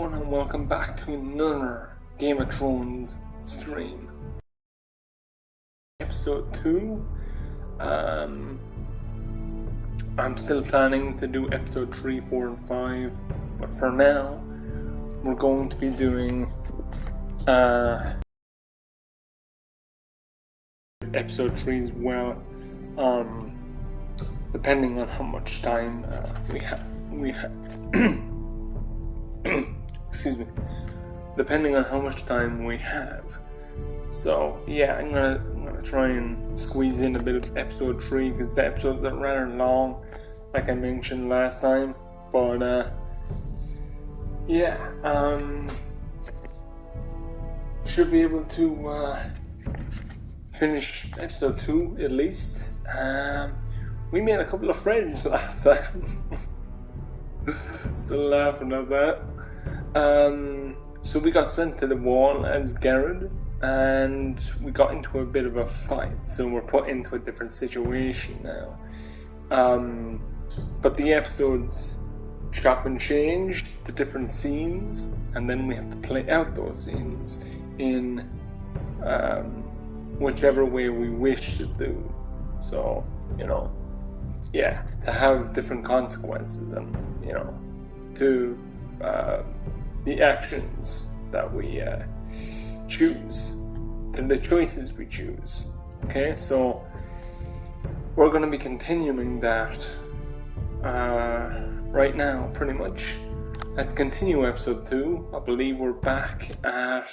everyone, and welcome back to another Game of Thrones stream. Episode 2. I'm still planning to do episode 3, 4, and 5, but for now, we're going to be doing episode 3 as well, depending on how much time we have. Excuse me. Depending on how much time we have. So yeah, I'm gonna try and squeeze in a bit of episode 3 because the episodes are rather long, like I mentioned last time. But should be able to finish episode 2 at least. We made a couple of friends last time. Still laughing at that. So we got sent to the wall as Garrett, and we got into a bit of a fight. So we're put into a different situation now. But the episodes chop and change the different scenes, and then we have to play out those scenes in whichever way we wish to do. So, to have different consequences and, to the actions that we choose, to the choices we choose. Okay, so we're going to be continuing that right now, pretty much. Let's continue episode 2. I believe we're back at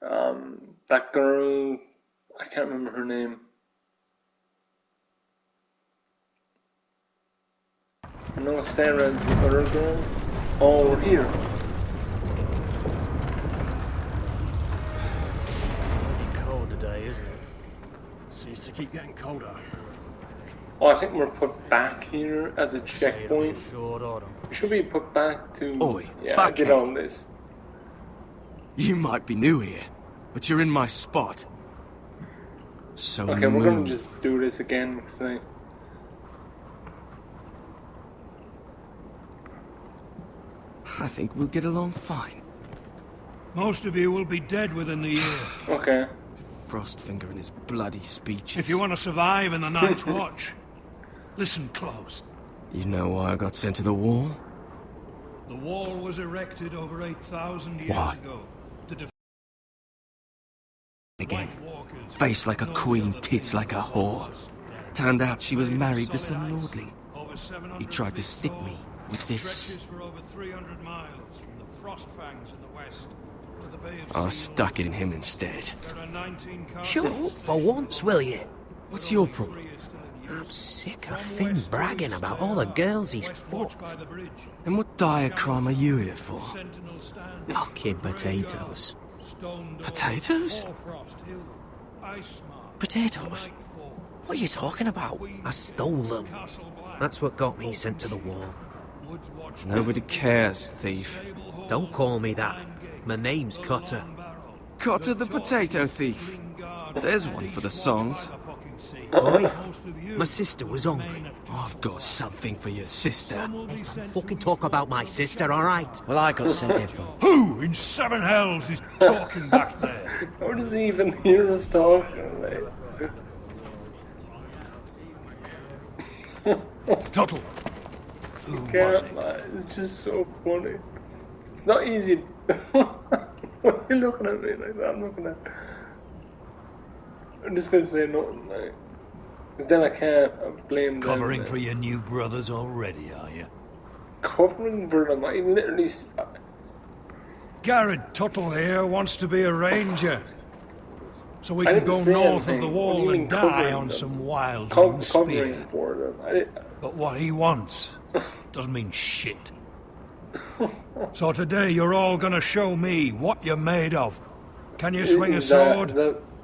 that girl, I can't remember her name. I know Sarah's the other girl. Oh, we're here. Pretty cold today, isn't it? Seems to keep getting colder. Oh, I think we're put back here as a checkpoint. We should be put back to... Oi, I did all this. You might be new here, but you're in my spot. So okay, we're gonna just do this again because I think we'll get along fine. Most of you will be dead within the year. Okay. Frostfinger and his bloody speeches. If you want to survive in the Night's Watch, listen close. You know why I got sent to the wall? The wall was erected over 8,000 years ago to defend again. Face like a queen, tits like a whore. Turned out she was married to some lordling. He tried to stick me with this. I stuck it in him instead. Shut up for once, will you? What's your problem? I'm sick of Finn bragging about all the girls he's fucked. And what dire crime are you here for? Fucking potatoes. Potatoes? Potatoes? What are you talking about? I stole them. That's what got me sent to the wall. Nobody cares, thief. Don't call me that. My name's Cutter. Cutter the potato thief. There's one for the songs. Oi, my sister was hungry. I've got something for your sister. Hey, don't fucking talk about my sister, alright? Well, I got sent here for... Who in seven hells is talking back there? how does he even hear us talking? Tuttle. Who was it? It's just so funny. It's not easy. Why are you looking at me like that? I'm just gonna say nothing, like, because then I can't blame them. Covering for your new brothers already, are you? Covering for them? I literally... Garrett Tuttle here wants to be a ranger. So we can go north of the wall and die on some wild spear. For them. But what he wants doesn't mean shit. So today you're all gonna show me what you're made of. Can you swing a sword?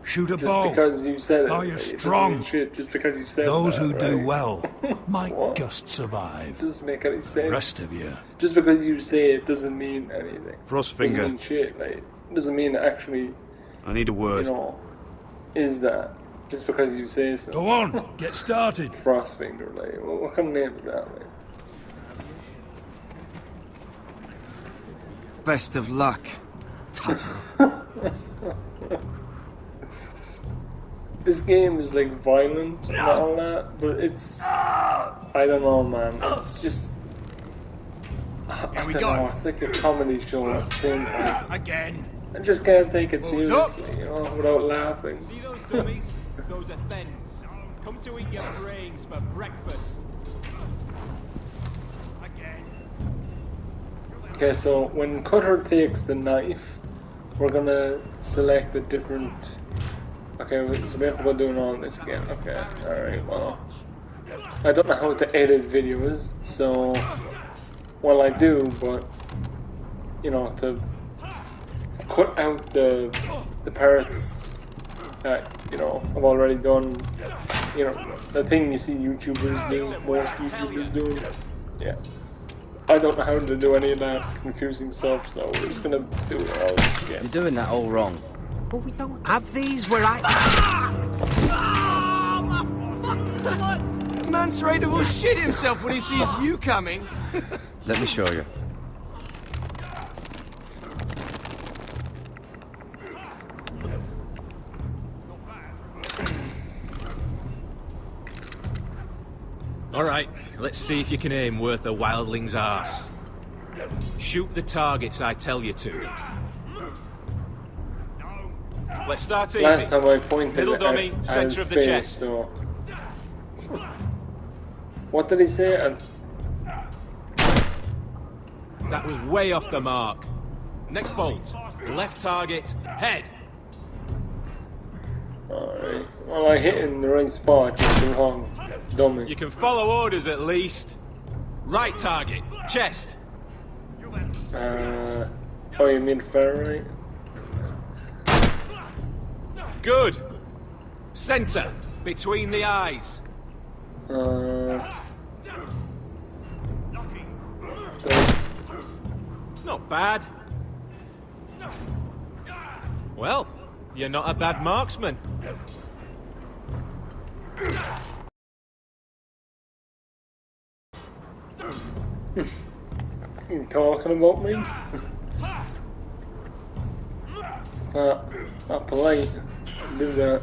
Shoot a bow? Just because you said it. Are you strong? Just because you said Those that, who do right? well might just survive. It doesn't make any sense. The rest of you. Just because you say it doesn't mean anything. Frostfinger. Doesn't mean shit. Like, it doesn't mean actually. I need a word. Is that just because you say so? Go on, get started. Frostfinger, like, what kind of name is that, like? Best of luck, Tuttle. This game is like violent and all that, but it's, I don't know, man. It's just, I don't know. It's like a comedy show at the same time. Again. I just can't take it seriously, you know, without laughing. See those dummies? Those are thens. Come to eat your brains for breakfast. Again. Okay, so when Cutter takes the knife, we're gonna select a different. Okay, so we have to go doing all this again. Okay, alright, well. I don't know how to edit videos, so. Well, I do, but. You know, to cut out the parts that, you know, I've already done. You know, the thing you see YouTubers do, most YouTubers do. Yeah. I don't know how to do any of that confusing stuff, so we're just gonna do it all again. You're doing that all wrong. But we don't have these where I... Man's ready to shit himself when he sees you coming. Let me show you. All right, let's see if you can aim worth a wildling's arse. Shoot the targets I tell you to. Let's start easy. Last time I pointed Middle at dummy, center his of the face, chest. so... What did he say? That was way off the mark. Next bolt. Left target, head. Alright. Well, I hit in the right spot, just the wrong dummy. You can follow orders at least. Right target, chest. Oh, you mean ferrite? Good. Center, between the eyes. So, Not bad. Well, you're not a bad marksman. you talking about me? It's not polite to do that.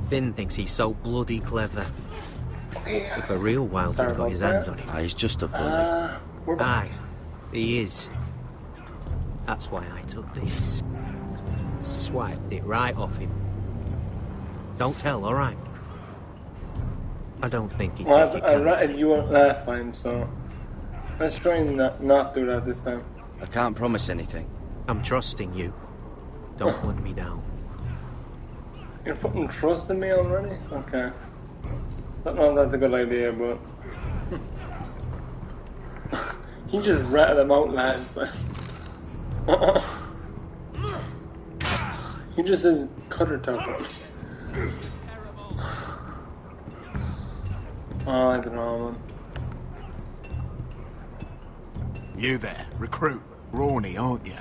Finn thinks he's so bloody clever. Okay, If a real wildling got his hands on him. Ah, he's just a bully. We're back. Aye, he is. That's why I took this. Swiped it right off him. Don't tell, alright? I don't think he'd Well, take it I ratted you up last time, so let's try and not do that this time. I can't promise anything. I'm trusting you. Don't let me down. You're putting trust in me already? Okay. Don't know if that's a good idea, but... He just ratted them out last time. He just says cutter top. Oh, I don't know, man. You there, recruit. Rawny, aren't you?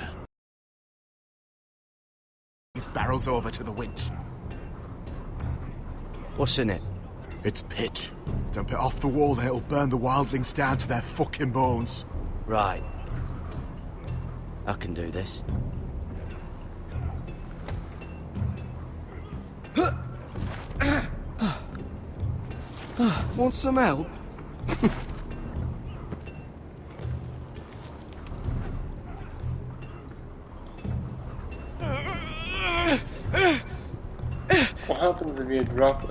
These barrels over to the winch. What's in it? It's pitch. Dump it off the wall and it'll burn the wildlings down to their fucking bones. Right. I can do this. Want some help? What happens if you drop it?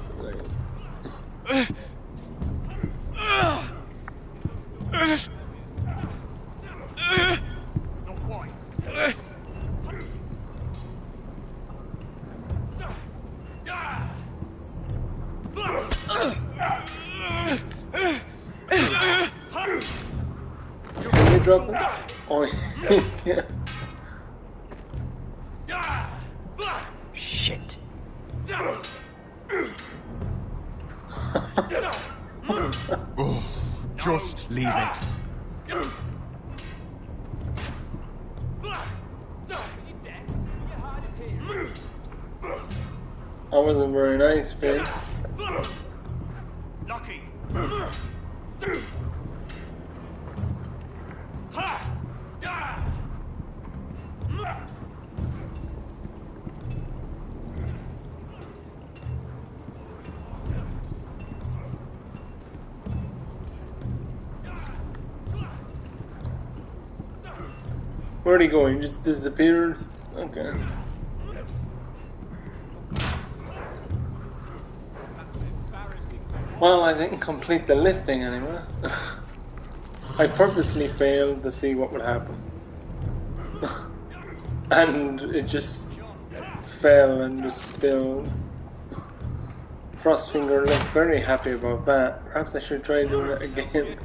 Can you drop it? Oh, yeah. Shit. Oh, just leave it. That wasn't very nice, Finn. Lucky. Where'd he go? He just disappeared? Okay. Well, I didn't complete the lifting anyway. I purposely failed to see what would happen. And it just fell and just spilled. Frostfinger looked very happy about that. Perhaps I should try doing it again.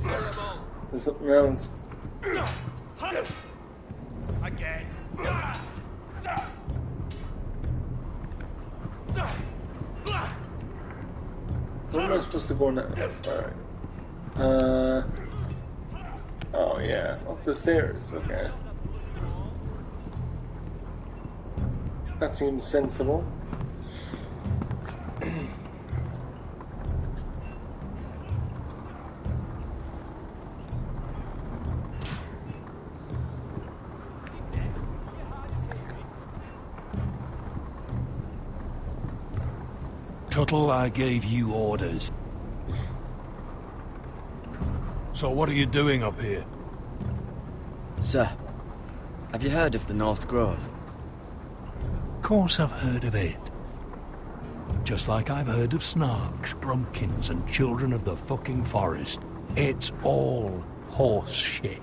There's something else. Again. Where am I supposed to go now? Alright. Oh yeah, up the stairs, okay. That seems sensible. Tuttle, I gave you orders. So what are you doing up here? Sir, have you heard of the North Grove? Of course I've heard of it. Just like I've heard of Snarks, Grumpkins, and Children of the fucking Forest. It's all horse shit.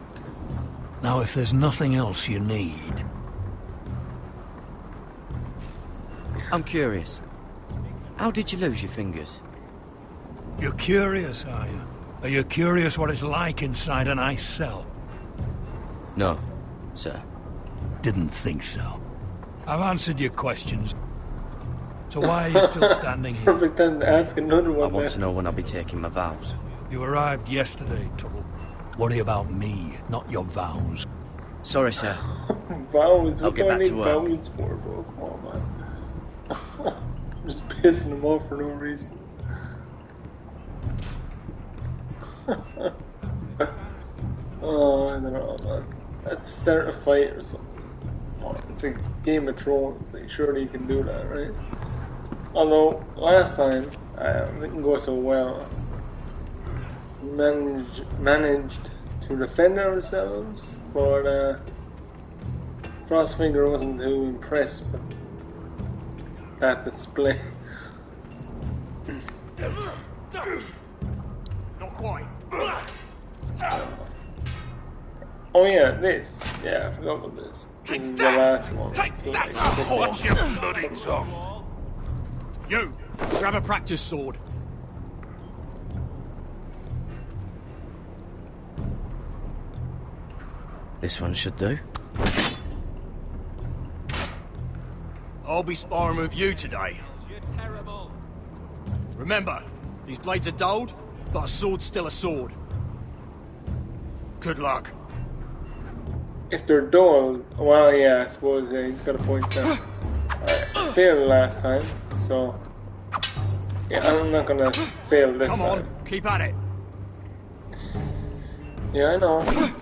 Now, if there's nothing else you need... I'm curious. How did you lose your fingers? You're curious, are you? Are you curious what it's like inside an ice cell? No, sir. Didn't think so. I've answered your questions. So why are you still standing here? Perfect time to ask another one. I want to know when I'll be taking my vows. You arrived yesterday, Tuttle. Worry about me, not your vows. Sorry, sir. Vows? I'll What get do I back need to work. vows for, bro? Come on, man. I'm just pissing them off for no reason. Oh, I don't know, man. Let's start a fight or something. Oh, it's like Game of Thrones. Like, surely you can do that, right? Although last time it didn't go so well. Managed to defend ourselves, but Frostfinger wasn't too impressed with that display. Not quite. Oh yeah, this. Yeah, I forgot about this. This is the last one. Take that, hold your bloody tongue. You, grab a practice sword. This one should do. I'll be sparring with you today. You're terrible. Remember, these blades are dulled, but a sword's still a sword. Good luck. If they're dull, well, yeah, I suppose he's got a point there. I failed last time, so yeah, I'm not gonna fail this Come time. on, keep at it. Yeah, I know.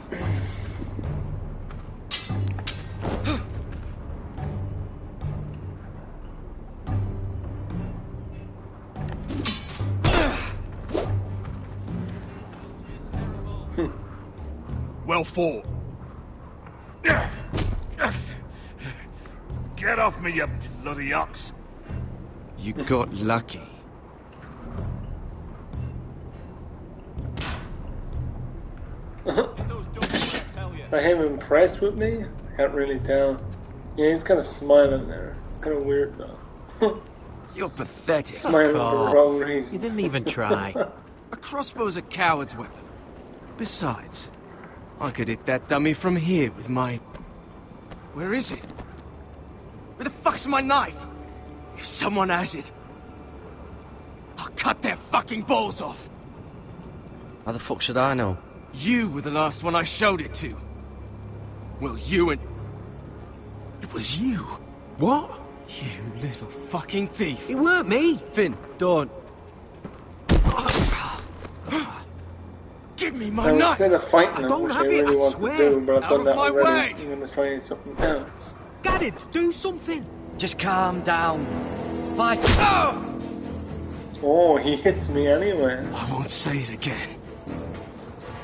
Well fought. Get off me, you bloody ox! You got lucky. Are him impressed with me? I can't really tell. Yeah, he's kind of smiling there. It's kind of weird though. You're pathetic. Smiling for the wrong You reason. didn't even try. A crossbow's a coward's weapon. Besides, I could hit that dummy from here with my... Where is it? Where the fuck's my knife? If someone has it, I'll cut their fucking balls off. How the fuck should I know? You were the last one I showed it to. Well, you and... It was you. What? You little fucking thief. It weren't me. Finn, don't. Give me my Now, knife! instead of fighting I him, don't which I have it, really I want swear. to do, but I've Out done of that my already. way. I'm gonna try something else. Get it. Do something. Just calm down. Fight it. Oh, he hits me anyway. I won't say it again.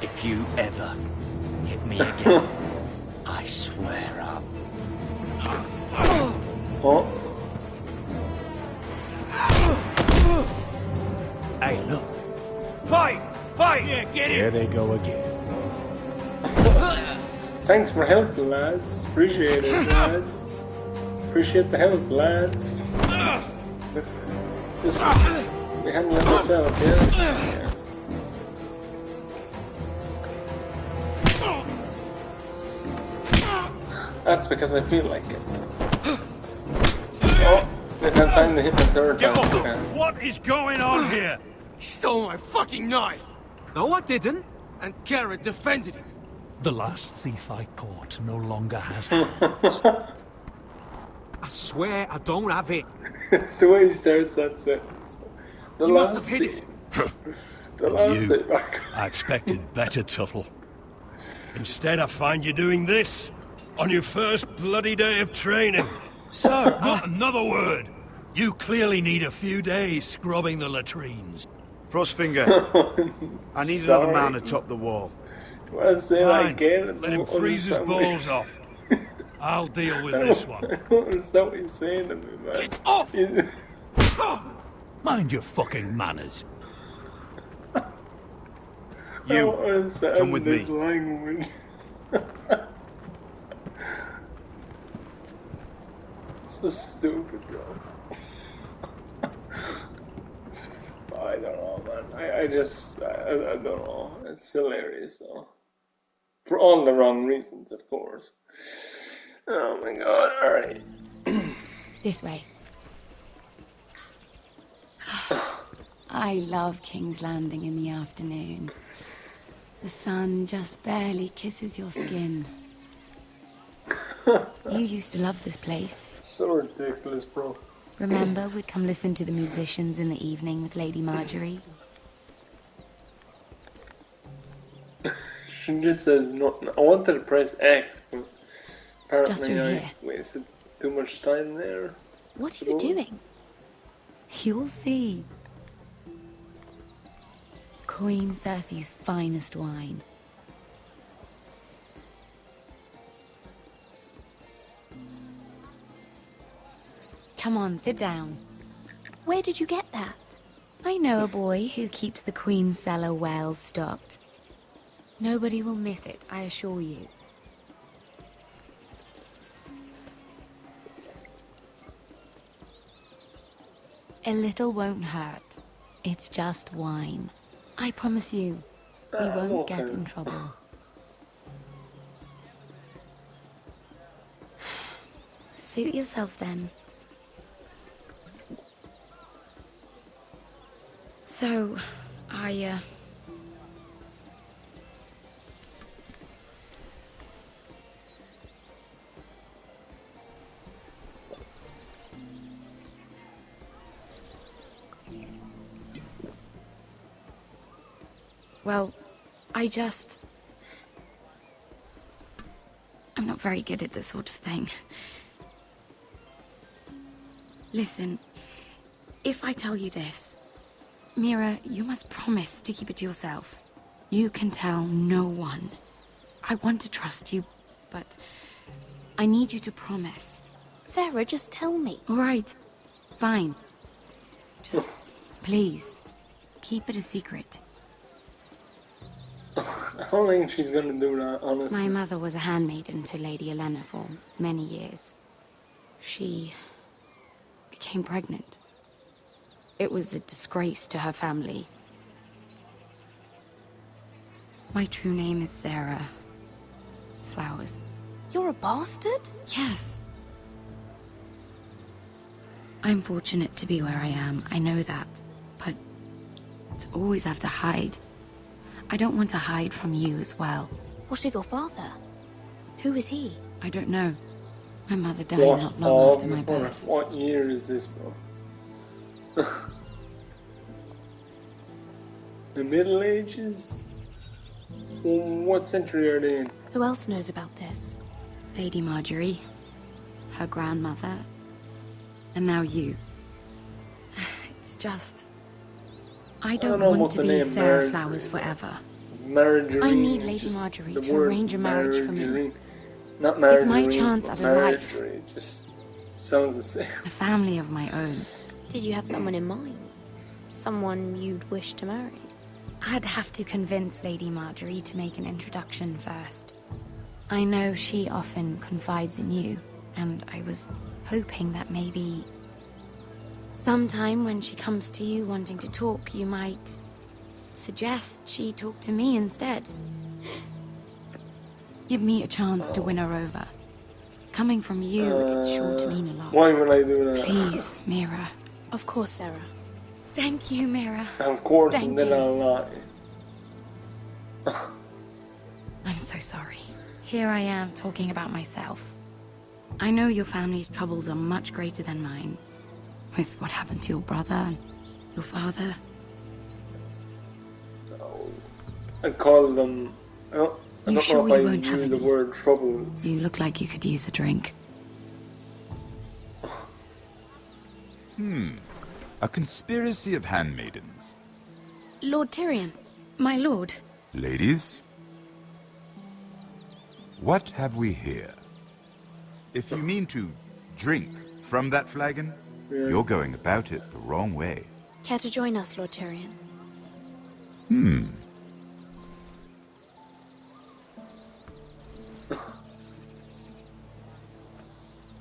If you ever hit me again, I swear I'll... Oh, Hey, look. Fight! Fight! Yeah, get Here it. they go again. thanks for helping, lads. Appreciate it, lads. Appreciate the help, lads. Just handle it yourself, yeah? That's because I feel like it. Oh, didn't have time to hit the third Get time. off Okay. What is going on here? He stole my fucking knife! No, I didn't. And Garrett defended him. The last thief I caught no longer has I swear I don't have it. It's the way he starts that sentence. The You must last have hit it. The last You. thing. I expected better, Tuttle. Instead, I find you doing this on your first bloody day of training. Sir, Not another word. You clearly need a few days scrubbing the latrines. Frostfinger, I need another Sorry. man atop the wall. Well, I say that Fine. again. Let him freeze his balls off. I'll deal with this one. I don't understand what you're saying to me, man. get off! You- Mind your fucking manners. I You, don't understand come with this me. language. It's so stupid, bro. I don't know, man. I don't know. It's hilarious, though. For all the wrong reasons, of course. Oh my god, alright. This way. I love King's Landing in the afternoon. The sun just barely kisses your skin. You used to love this place. So ridiculous, bro. Remember, we'd come listen to the musicians in the evening with Lady Marjorie? She just says no. I wanted to press X, but Just apparently through I here. wasted too much time there. What are you Suppose. doing? You'll see. Queen Cersei's finest wine. Come on, sit down. Where did you get that? I know a boy who keeps the Queen's cellar well stocked. Nobody will miss it, I assure you. A little won't hurt. It's just wine. I promise you, we won't get in trouble. Suit yourself then. So, well, I'm not very good at this sort of thing. Listen, if I tell you this, Mira, you must promise to keep it to yourself. You can tell no one. I want to trust you, but I need you to promise. Sarah, just tell me. All right, fine. Just, please, keep it a secret. I don't think she's gonna do that, honestly. My mother was a handmaiden to Lady Olenna for many years. She became pregnant. It was a disgrace to her family. My true name is Sarah Flowers. You're a bastard? Yes. I'm fortunate to be where I am, I know that. But to always have to hide. I don't want to hide from you as well. What of your father? Who is he? I don't know. My mother died not long after my birth. What year is this, bro? The Middle Ages? What century are they in? Who else knows about this? Lady Marjorie, her grandmother, and now you. It's just... I don't want to be Sarah Flowers forever. Marjorie. I need Lady Marjorie to arrange a marriage for me. Not Marjorie. It's my chance at a life. It just sounds the same. A family of my own. Did you have someone in mind? Someone you'd wish to marry? I'd have to convince Lady Marjorie to make an introduction first. I know she often confides in you, and I was hoping that maybe sometime when she comes to you wanting to talk, you might suggest she talk to me instead. Give me a chance to win her over. Coming from you, it's sure to mean a lot. Why would I do that? Please, Mira. Of course, Sarah. Thank you, Mira. Of course, Thank and then you. I'll lie. I'm so sorry. Here I am talking about myself. I know your family's troubles are much greater than mine. With what happened to your brother and your father. I call them... I don't know if I won't have use the any? word troubles. You look like you could use a drink. A conspiracy of handmaidens. Lord Tyrion. My lord. Ladies, what have we here? If you mean to drink from that flagon, you're going about it the wrong way. Care to join us, Lord Tyrion?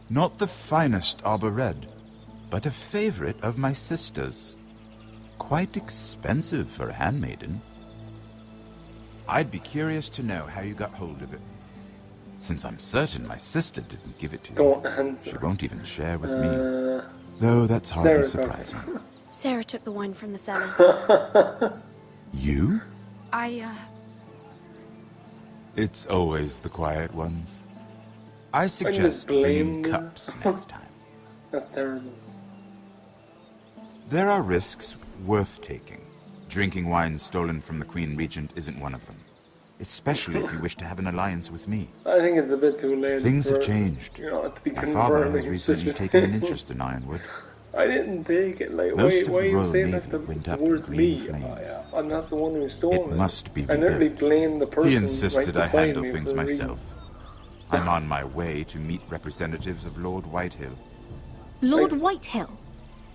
Not the finest arbor red, but a favorite of my sister's. Quite expensive for a handmaiden. I'd be curious to know how you got hold of it, since I'm certain my sister didn't give it to you. Don't answer. She won't even share with me, though that's hardly surprising. Sarah took the wine from the cellars. You? It's always the quiet ones. I just suggest blame bringing them. cups next time. That's terrible. There are risks worth taking. Drinking wine stolen from the Queen Regent isn't one of them. Especially if you wish to have an alliance with me. I think it's a bit too late. Things for, have changed. You know, to be My father has converting recently such a taken an thing. interest in Ironwood. I didn't take it. Like, Most of why the are you Royal saying Navy that went up towards in green me? flames. I'm not the one who stole It it. must be I literally rebuilt. blamed the person He insisted right I beside handle me things for a reason. myself. I'm on my way to meet representatives of Lord Whitehill. Lord Whitehill?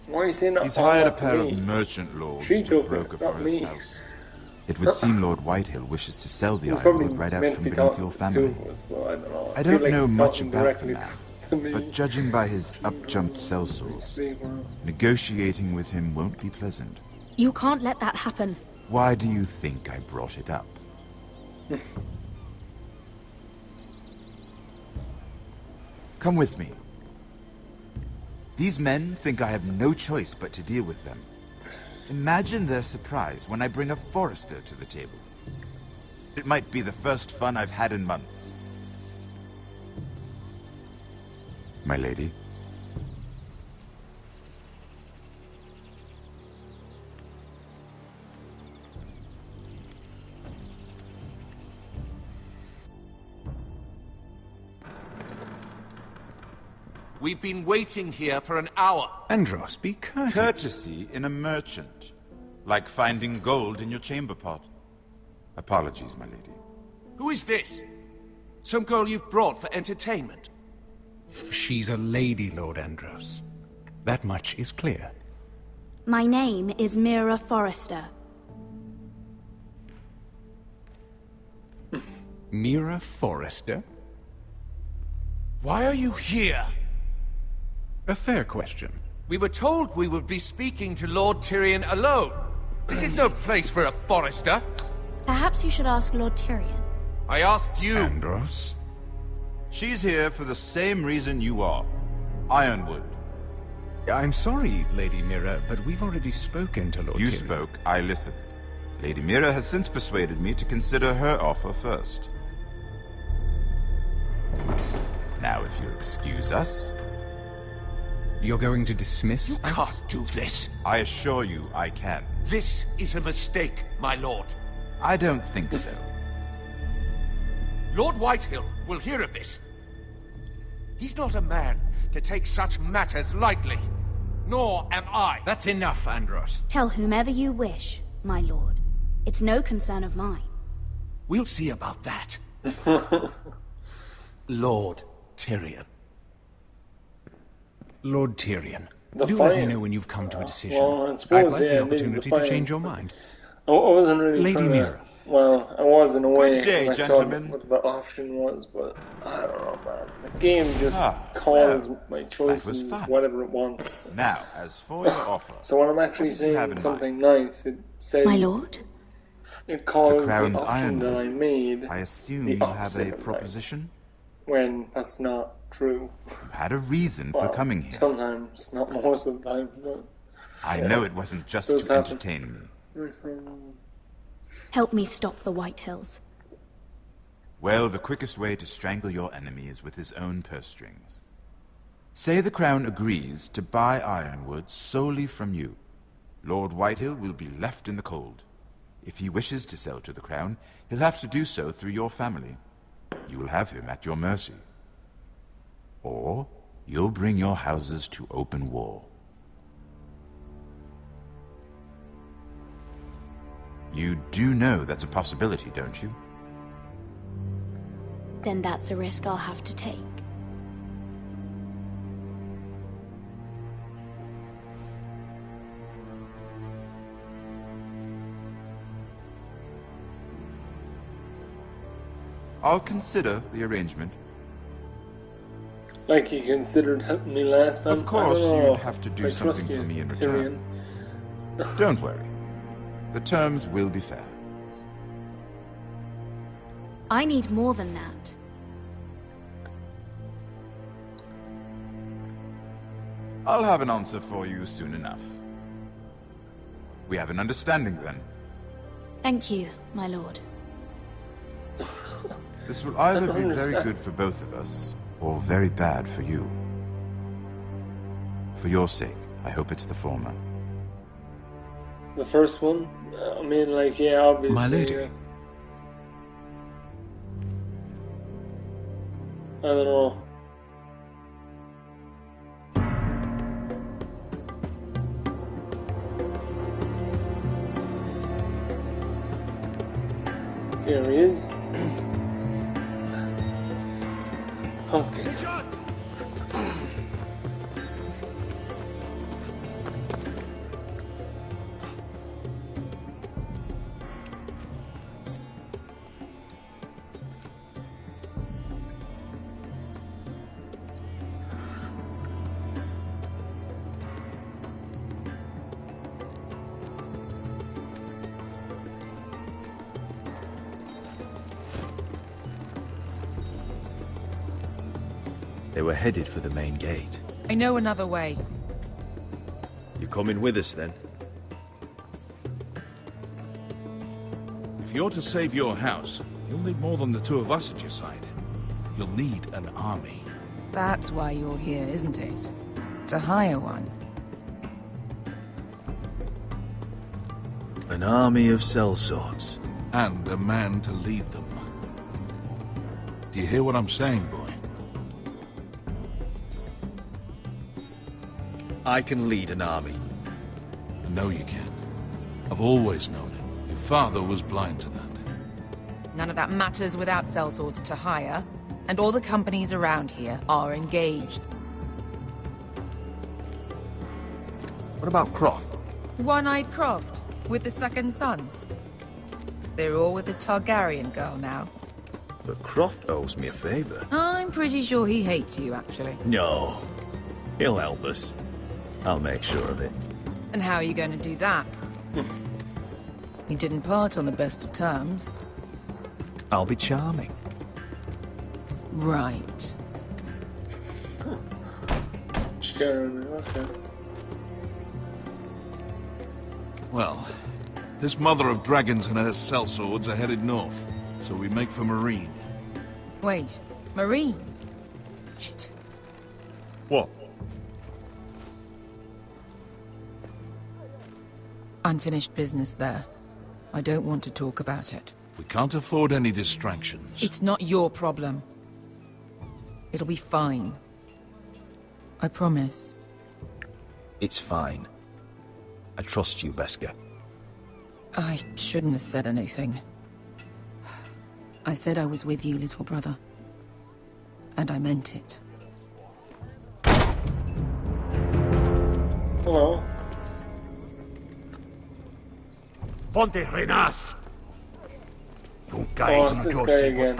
Why is he not He's hired a to pair of me? merchant lords She to took broker it, for not his me. house. It would seem Lord Whitehill wishes to sell the He's probably ironwood right out meant from to be beneath talking your to family. us, but I don't know. I feel don't like know he's much talking about the directly man, to me. but judging by his up-jumped sellswords, negotiating with him won't be pleasant. You can't let that happen. Why do you think I brought it up? Come with me. These men think I have no choice but to deal with them. Imagine their surprise when I bring a forester to the table. It might be the first fun I've had in months. My lady? We've been waiting here for an hour. Andros, be courteous. Courtesy in a merchant. Like finding gold in your chamber pot. Apologies, my lady. Who is this? Some girl you've brought for entertainment? She's a lady, Lord Andros. That much is clear. My name is Mira Forrester. Mira Forrester? Why are you here? A fair question. We were told we would be speaking to Lord Tyrion alone. This is no place for a Forrester. Perhaps you should ask Lord Tyrion. I asked you. Andros? She's here for the same reason you are. Ironwood. I'm sorry, Lady Mira, but we've already spoken to Lord You Tyrion. spoke, I listened. Lady Mira has since persuaded me to consider her offer first. Now, if you'll excuse us... You're going to dismiss You us? can't do this. I assure you I can. This is a mistake, my lord. I don't think so. Lord Whitehill will hear of this. He's not a man to take such matters lightly. Nor am I. That's enough, Andros. Tell whomever you wish, my lord. It's no concern of mine. We'll see about that. Lord Tyrion. Lord Tyrion, do Defiance. let me know when you've come to a decision. Well, I I'd suppose, like yeah, the it is opportunity to change defiance, your but- mind. I wasn't really Lady trying Mira. to... Well, I was in a way. Good day, when I saw gentlemen. what the option was, but I don't know, man. The game just well, calls my was choices fun. whatever it wants. Now, as for your offer... So when I'm actually what did you have saying in something nice, it says... My lord? It calls the Crown's option that I ironwood. made I assume the you have opposite a of proposition? nice, when that's not true. You had a reason for Well, coming here. sometimes, not most of the time, but... I yeah, know it wasn't just does to happen. entertain me. Help me stop the Whitehills. Well, the quickest way to strangle your enemy is with his own purse strings. Say the Crown agrees to buy ironwood solely from you. Lord Whitehill will be left in the cold. If he wishes to sell to the Crown, he'll have to do so through your family. You will have him at your mercy. Or you'll bring your houses to open war. You do know that's a possibility, don't you? Then that's a risk I'll have to take. I'll consider the arrangement. Like you considered helping me last time? Of course, I don't know. you'd have to do I trust something you, for me in Tyrion. return. Don't worry. The terms will be fair. I need more than that. I'll have an answer for you soon enough. We have an understanding then. Thank you, my lord. This will either don't be very understand. good for both of us, or very bad for you. For your sake, I hope it's the former. The first one? I mean, like, yeah, obviously. My lady. I don't know. Here he is. Okay. They were headed for the main gate. I know another way. You coming with us then? If you're to save your house, you'll need more than the two of us at your side. You'll need an army. That's why you're here, isn't it? To hire one. An army of sellswords. And a man to lead them. Do you hear what I'm saying, boy? I can lead an army. I know you can. I've always known it. Your father was blind to that. None of that matters without sellswords to hire, and all the companies around here are engaged. What about Croft? One-eyed Croft, with the second sons. They're all with the Targaryen girl now. But Croft owes me a favor. I'm pretty sure he hates you, actually. No. He'll help us. I'll make sure of it. And how are you going to do that? He didn't part on the best of terms. I'll be charming. Right. Okay. Well, this mother of dragons and her sellswords are headed north, so we make for Marine. Wait, Marine? Shit. What? Unfinished business there. I don't want to talk about it. We can't afford any distractions. It's not your problem. It'll be fine. I promise. It's fine. I trust you, Beskar. I shouldn't have said anything. I said I was with you, little brother. And I meant it. Hello. Ponte Renas! Oh, it's this guy again.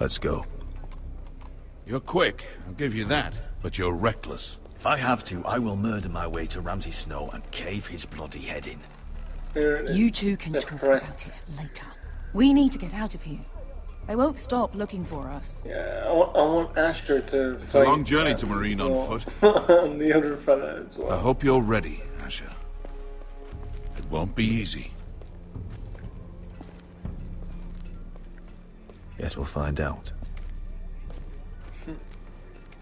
Let's go. You're quick, I'll give you that, but you're reckless. If I have to, I will murder my way to Ramsay Snow and cave his bloody head in. You two can talk about it later. We need to get out of here. They won't stop looking for us. Yeah, I want Asher to It's fight, a long journey to Marine on foot. And the other fella as well. I hope you're ready, Asher. It won't be easy. Guess we'll find out.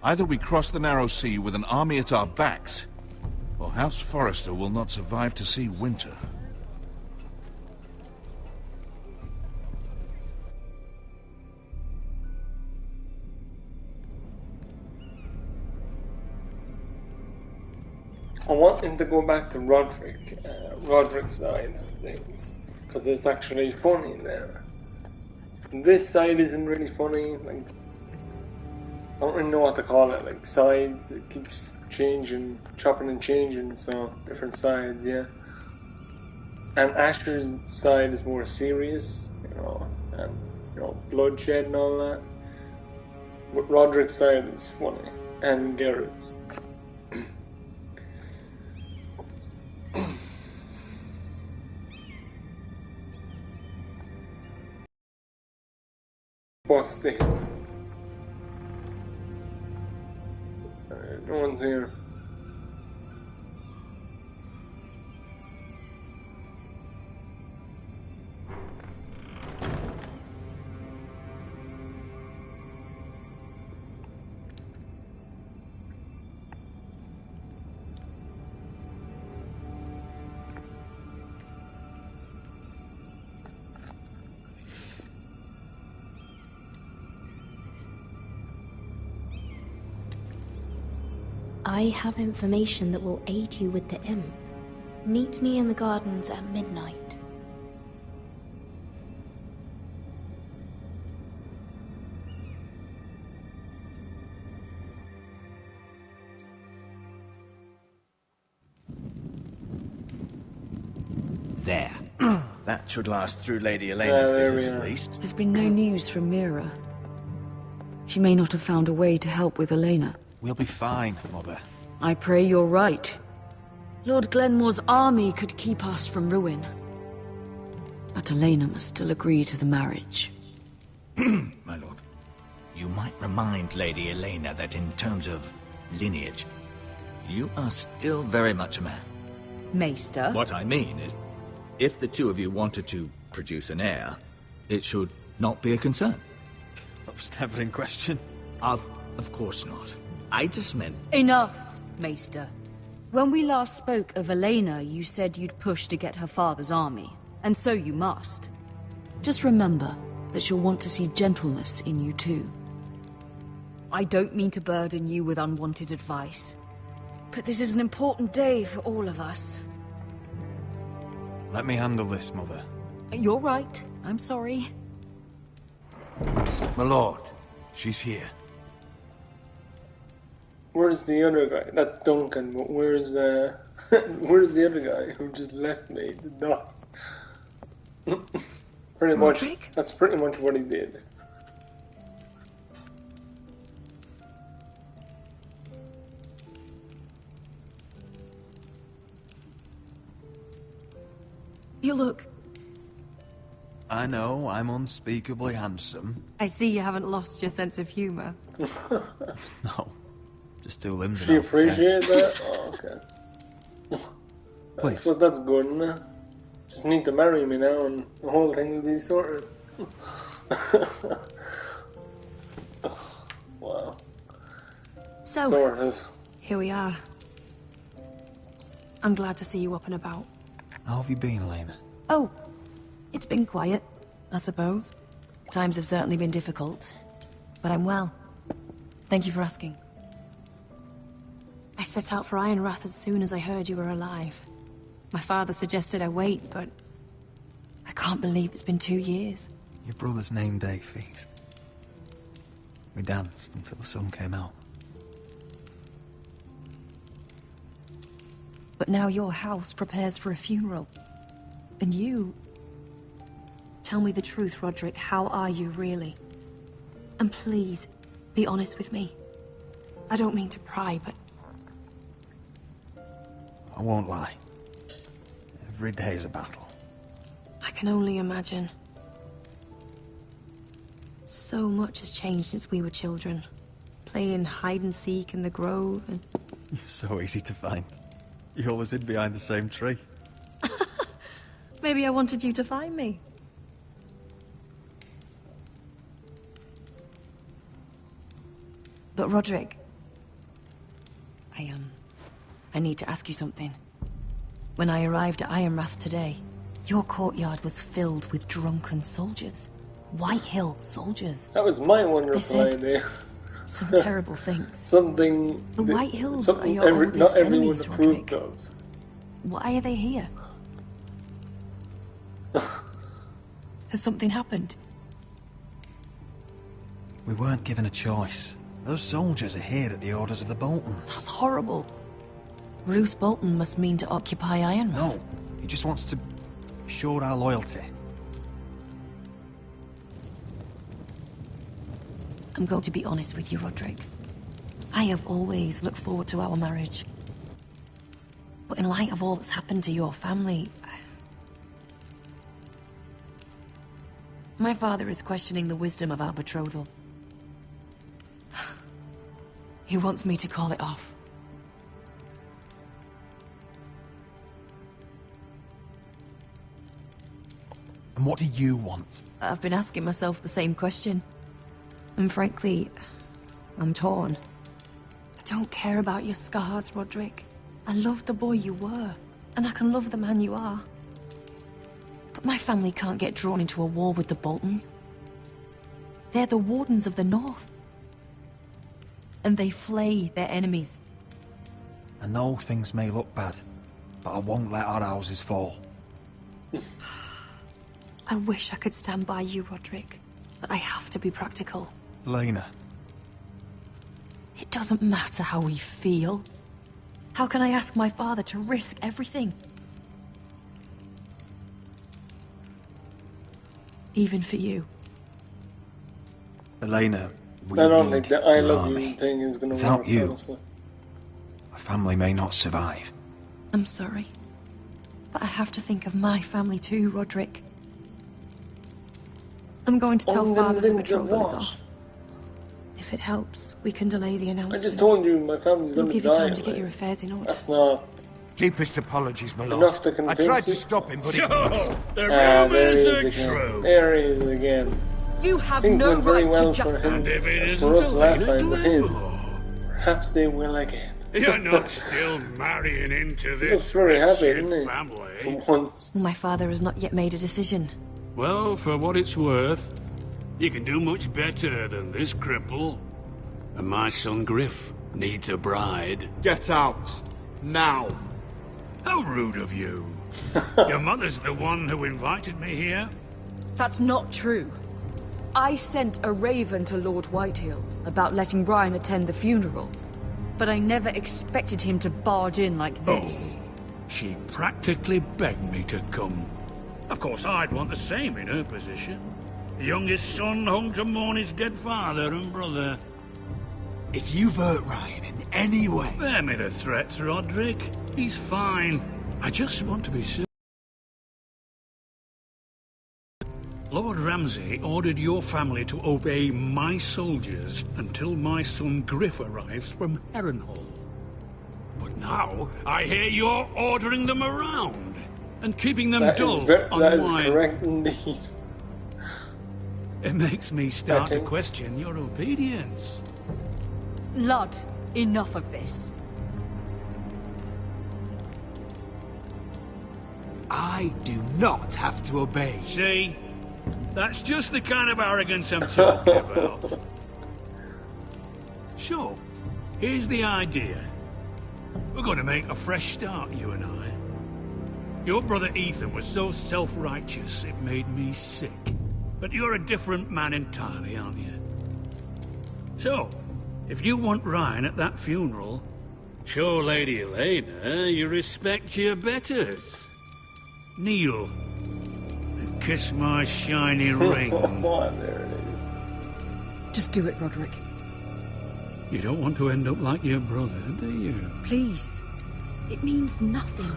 Either we cross the narrow sea with an army at our backs, or House Forrester will not survive to see winter. I want him to go back to Roderick's side of things, because it's actually funny there. This side isn't really funny, like, I don't really know what to call it, like sides, it keeps changing, chopping and changing, so different sides, yeah. And Asher's side is more serious, and, bloodshed and all that. But Roderick's side is funny, and Garrett's. busty. No one's here. I have information that will aid you with the imp. Meet me in the gardens at midnight. There. That should last through Lady Elena's visit at least. There's been no news from Mira. She may not have found a way to help with Elena. We'll be fine, Mother. I pray you're right. Lord Glenmore's army could keep us from ruin. But Elena must still agree to the marriage. My lord, you might remind Lady Elena that in terms of lineage, you are still very much a man. Maester? What I mean is, if the two of you wanted to produce an heir, it should not be a concern. That was never in question. Of course not. I just meant... Enough, Maester. When we last spoke of Elena, you said you'd push to get her father's army. And so you must. Just remember that she'll want to see gentleness in you too. I don't mean to burden you with unwanted advice, but this is an important day for all of us. Let me handle this, Mother. You're right. I'm sorry. My lord, she's here. Where's the other guy? That's Duncan, but where's where's the other guy who just left me? No. Pretty much. That's pretty much what he did. You look... I know, I'm unspeakably handsome. I see you haven't lost your sense of humor. No. Just two limbs Do you appreciate that? Oh, okay. I suppose that's good, isn't it? Just need to marry me now and the whole thing will be sorted. Wow. So, sort of. Here we are. I'm glad to see you up and about. How have you been, Elena? Oh, it's been quiet, I suppose. Times have certainly been difficult, but I'm well. Thank you for asking. I set out for Ironrath as soon as I heard you were alive. My father suggested I wait, but I can't believe it's been 2 years. Your brother's name day feast. We danced until the sun came out. But now your house prepares for a funeral. And you... Tell me the truth, Roderick. How are you, really? And please, be honest with me. I don't mean to pry, but... I won't lie. Every day's a battle. I can only imagine. So much has changed since we were children. Playing hide-and-seek in the grove and... You're so easy to find. You always hid behind the same tree. Maybe I wanted you to find me. But Roderick... I need to ask you something. When I arrived at Ironrath today, your courtyard was filled with drunken soldiers. White Hill soldiers. That was my wonderful They said idea. some terrible things. Something... The White Hills are your oldest not everyone enemies, approved Roderick. of. Why are they here? Has something happened? We weren't given a choice. Those soldiers are here at the orders of the Boltons. That's horrible. Roose Bolton must mean to occupy Ironrath. No, he just wants to show our loyalty. I'm going to be honest with you, Roderick. I have always looked forward to our marriage. But in light of all that's happened to your family... My father is questioning the wisdom of our betrothal. He wants me to call it off. And what do you want? I've been asking myself the same question. And frankly, I'm torn. I don't care about your scars, Roderick. I love the boy you were, and I can love the man you are. But my family can't get drawn into a war with the Boltons. They're the Wardens of the North. And they flay their enemies. I know things may look bad, but I won't let our houses fall. I wish I could stand by you, Roderick, but I have to be practical. Lena. It doesn't matter how we feel. How can I ask my father to risk everything? Even for you. Elena, we I don't need think the I your love army. you thing is going to Without work, you, honestly. my family may not survive. I'm sorry, but I have to think of my family too, Roderick. I'm going to tell Only Father the things that betrothal is what? off. If it helps, we can delay the I announcement. just told you my family's It'll going to give die. you time to like. get your affairs in order. That's not Deepest apologies, my lord. enough to I convince tried to you. stop him, but he... So, the There rumors he are is again. true. There he is again. You have Things no went very right well to for just... him, And if it for isn't us last Elena time, but him. Glenmore, Perhaps they will again. you're not still marrying into He looks this very happy, wretched isn't he? family. For once. My father has not yet made a decision. Well, for what it's worth, you can do much better than this cripple. And my son Griff needs a bride. Get out. Now. How rude of you. Your mother's the one who invited me here. That's not true. I sent a raven to Lord Whitehill about letting Brian attend the funeral. But I never expected him to barge in like this. She practically begged me to come. Of course, I'd want the same in her position. The youngest son home to mourn his dead father and brother. If you've hurt Ryan in any way... Spare me the threats, Roderick. He's fine. I just want to be certain. Lord Ramsay ordered your family to obey my soldiers until my son Griff arrives from Harrenhal. But now, I hear you're ordering them around and keeping them dull on that is wine. correct indeed. It makes me start to think. question your obedience. Lud, enough of this. I do not have to obey. See? That's just the kind of arrogance I'm talking about. So, here's the idea. We're going to make a fresh start, you and I. Your brother Ethan was so self-righteous it made me sick. But you're a different man entirely, aren't you? So, if you want Ryan at that funeral, show Lady Elena you respect your betters. Kneel and kiss my shiny ring. There it is. Just do it, Roderick. You don't want to end up like your brother, do you? Please. It means nothing.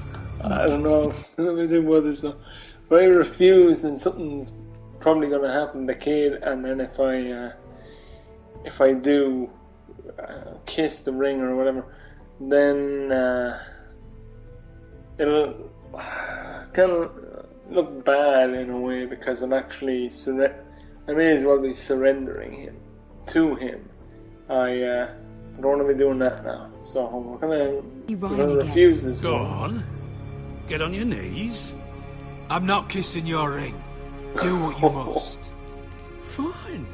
I don't know. Let me think about this now. If I refuse, then something's probably going to happen to the kid, and then if I do kiss the ring or whatever, then it'll kind of look bad in a way because I'm actually I may as well be surrendering him to him. I don't want to be doing that now, so we're gonna refuse this. Go one. on. Get on your knees. I'm not kissing your ring. Do what you must. Fine.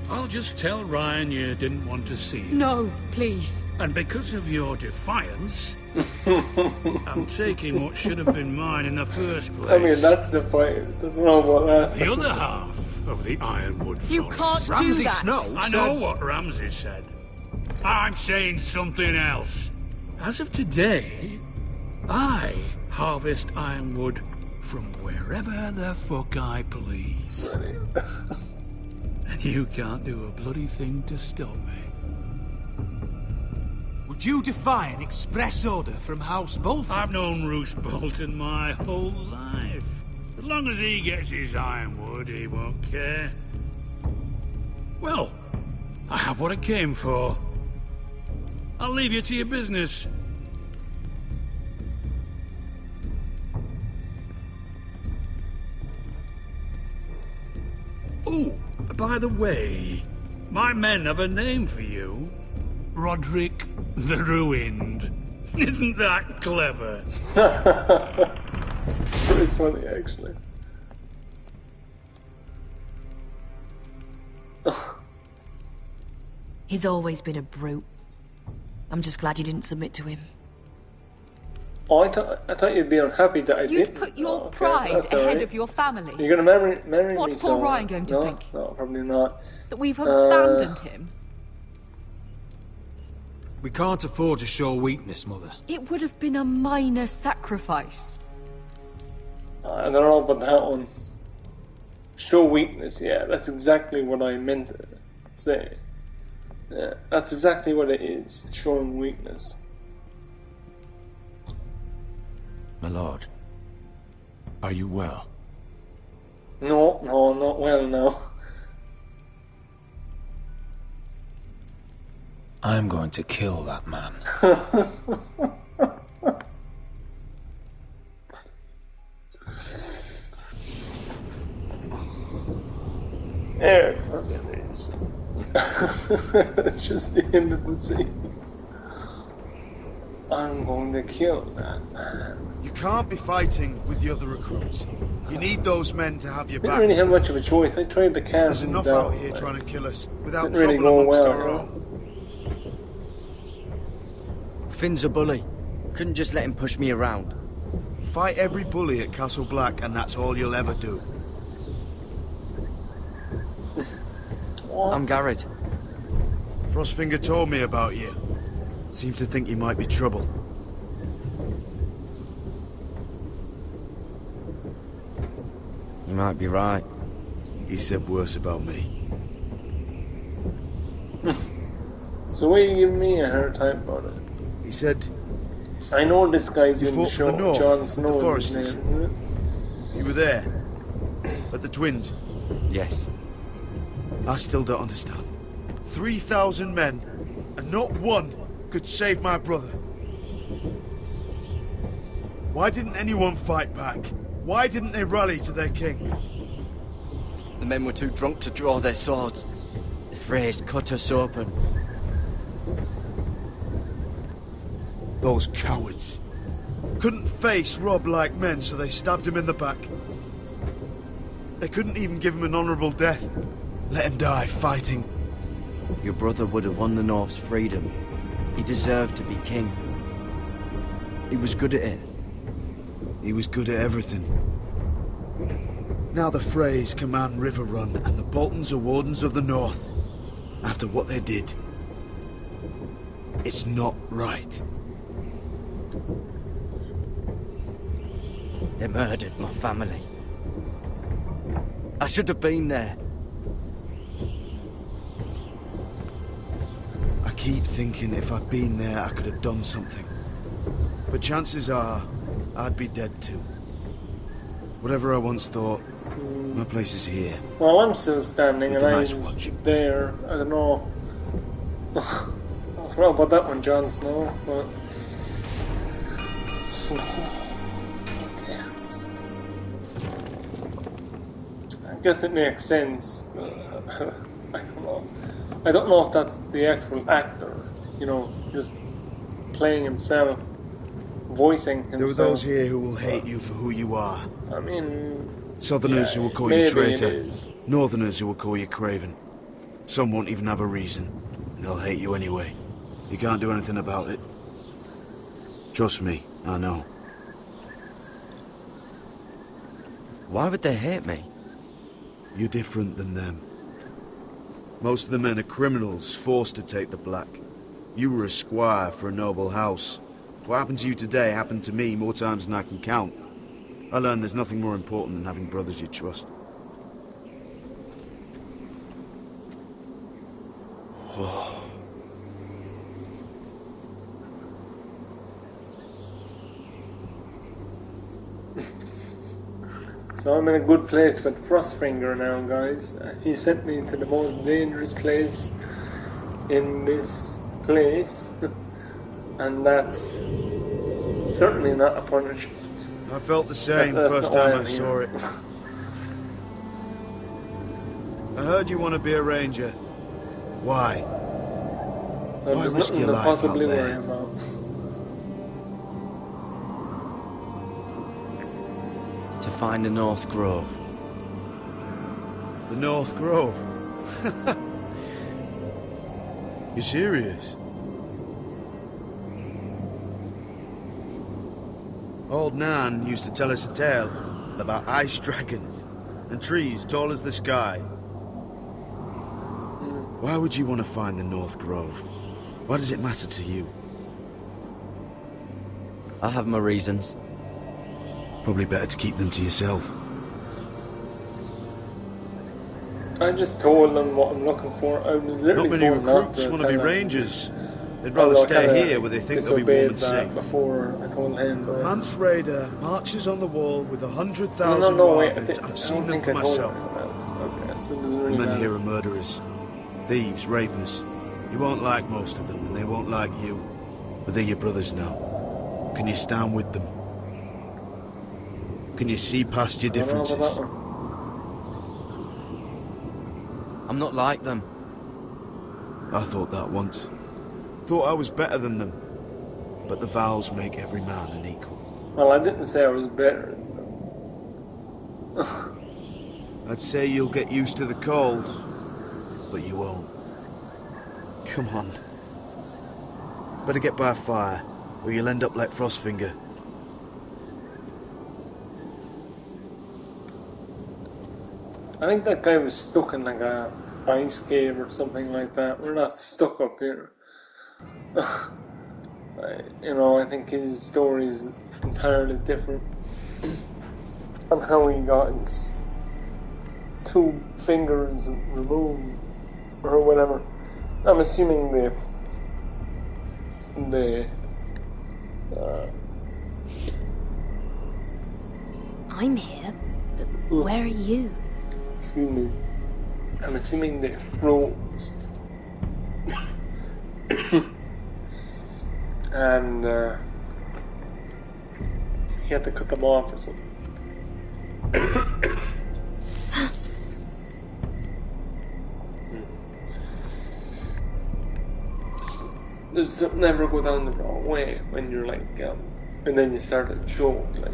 I'll just tell Ryan you didn't want to see him. No, please. And because of your defiance, I'm taking what should have been mine in the first place. I mean, that's defiance. I don't know about last The time. other half of the Ironwood Forest. You can't Ramsay do that. Snow I know what Ramsay said. I'm saying something else. As of today, I harvest ironwood from wherever the fuck I please. And you can't do a bloody thing to stop me. Would you defy an express order from House Bolton? I've known Roose Bolton my whole life. long as he gets his ironwood, he won't care. Well, I have what I came for. I'll leave you to your business. Oh, by the way, my men have a name for you. Roderick the Ruined. Isn't that clever? It's pretty funny, actually. He's always been a brute. I'm just glad you didn't submit to him. Oh, I thought you'd be unhappy that I didn't. You'd put your pride ahead of your family. You're gonna marry me, What's Paul so, Ryan going to think? No, probably not. That we've abandoned him? We can't afford to show weakness, Mother. It would have been a minor sacrifice. I don't know about that one. Show weakness, yeah, that's exactly what I meant to say. Yeah, that's exactly what it is, showing weakness. My lord, are you well? No, not well now. I'm going to kill that man. Yeah, fuck it is. It's just the end of the scene. I'm going to kill that man. You can't be fighting with the other recruits. You need those men to have your back. Didn't really have much of a choice. I tried to calm There's him enough down, out here trying to kill us without didn't really trouble go amongst well, our you know? own. Finn's a bully. Couldn't just let him push me around. Fight every bully at Castle Black, and that's all you'll ever do. I'm Garrett. Frostfinger told me about you. Seems to think you might be trouble. You might be right. He said worse about me. So why are you giving me a hard time about it? He said... I know this guy's You in the fought for show, the North, Jon with Snow the is his Foresters. name, isn't it? You were there. At the Twins. Yes. I still don't understand. 3,000 men, and not one could save my brother. Why didn't anyone fight back? Why didn't they rally to their king? The men were too drunk to draw their swords. The Freys cut us open. Those cowards. Couldn't face Rob like men, so they stabbed him in the back. They couldn't even give him an honourable death. Let him die fighting. Your brother would have won the North's freedom. He deserved to be king. He was good at it. He was good at everything. Now the Freys command Riverrun, and the Boltons are Wardens of the North. After what they did. It's not right. They murdered my family. I should have been there. I keep thinking if I'd been there, I could have done something. But chances are, I'd be dead too. Whatever I once thought, my place is here. Well, I'm still standing With and the I Nice was Watch. there. I don't know. I don't know about that one, Jon Snow, but... Snow... Okay. I guess it makes sense. I don't know. I don't know if that's the actual actor, you know, just playing himself, voicing himself. There are those here who will hate you for who you are. I mean... Southerners yeah, who will call maybe you it traitor. is. Northerners who will call you craven. Some won't even have a reason. They'll hate you anyway. You can't do anything about it. Trust me, I know. Why would they hate me? You're different than them. Most of the men are criminals, forced to take the black. You were a squire for a noble house. What happened to you today happened to me more times than I can count. I learned there's nothing more important than having brothers you trust. So I'm in a good place with Frostfinger now, guys. He sent me to the most dangerous place in this place, and that's certainly not a punishment. I felt the same That's first not why time I I'm saw here. it. I heard you want to be a ranger. Why? So Why there's risk nothing your to life out possibly worry there? about. To find the North Grove. The North Grove? You serious? Old Nan used to tell us a tale about ice dragons and trees tall as the sky. Why would you want to find the North Grove? Why does it matter to you? I have my reasons. Probably better to keep them to yourself. I just told them what I'm looking for. I was literally Not many told not recruits to want to be tell them. rangers. They'd rather Although I stay kinda here where they think they'll be warm and disobeyed that safe. before I told him. But Mance Raider marches on the wall with 100,000 no, wait. Wardens. I I've seen don't them think for I told myself. him that. Okay, so it doesn't The really men matter. here are murderers, thieves, rapers. You won't like most of them, and they won't like you. But they're your brothers now. Can you stand with them? Can you see past your I don't know about differences? that one. I'm not like them. I thought that once. Thought I was better than them. But the vows make every man an equal. Well, I didn't say I was better. I'd say you'll get used to the cold, but you won't. Come on. Better get by a fire, or you'll end up like Frostfinger. I think that guy was stuck in like a ice cave or something like that. We're not stuck up here. I think his story is entirely different on how he got his 2 fingers removed or whatever. I'm assuming I'm here, but where are you? Excuse me. I'm assuming they froze. And he had to cut them off or something. Just never go down the wrong way when you're like, and then you start to choke, like.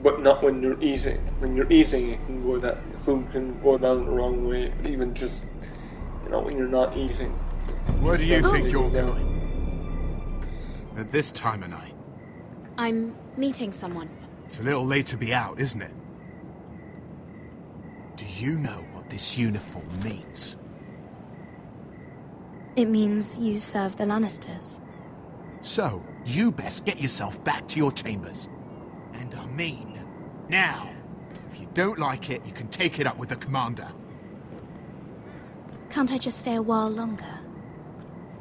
But not when you're eating. When you're eating, food can go down the wrong way. Even just, when you're not eating. Where do you think you're going? At this time of night? I'm meeting someone. It's a little late to be out, isn't it? Do you know what this uniform means? It means you serve the Lannisters. So, you best get yourself back to your chambers. And I mean, now. If you don't like it, you can take it up with the commander. Can't I just stay a while longer?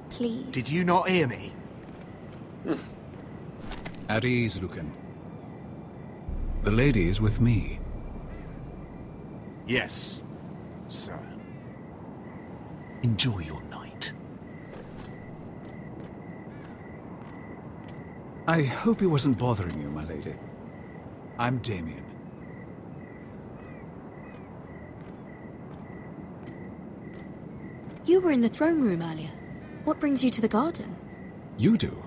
Please. Did you not hear me? At ease, Lucan. The lady is with me. Yes, sir. Enjoy your night. I hope he wasn't bothering you, my lady. I'm Damien. You were in the throne room earlier. What brings you to the garden? You do.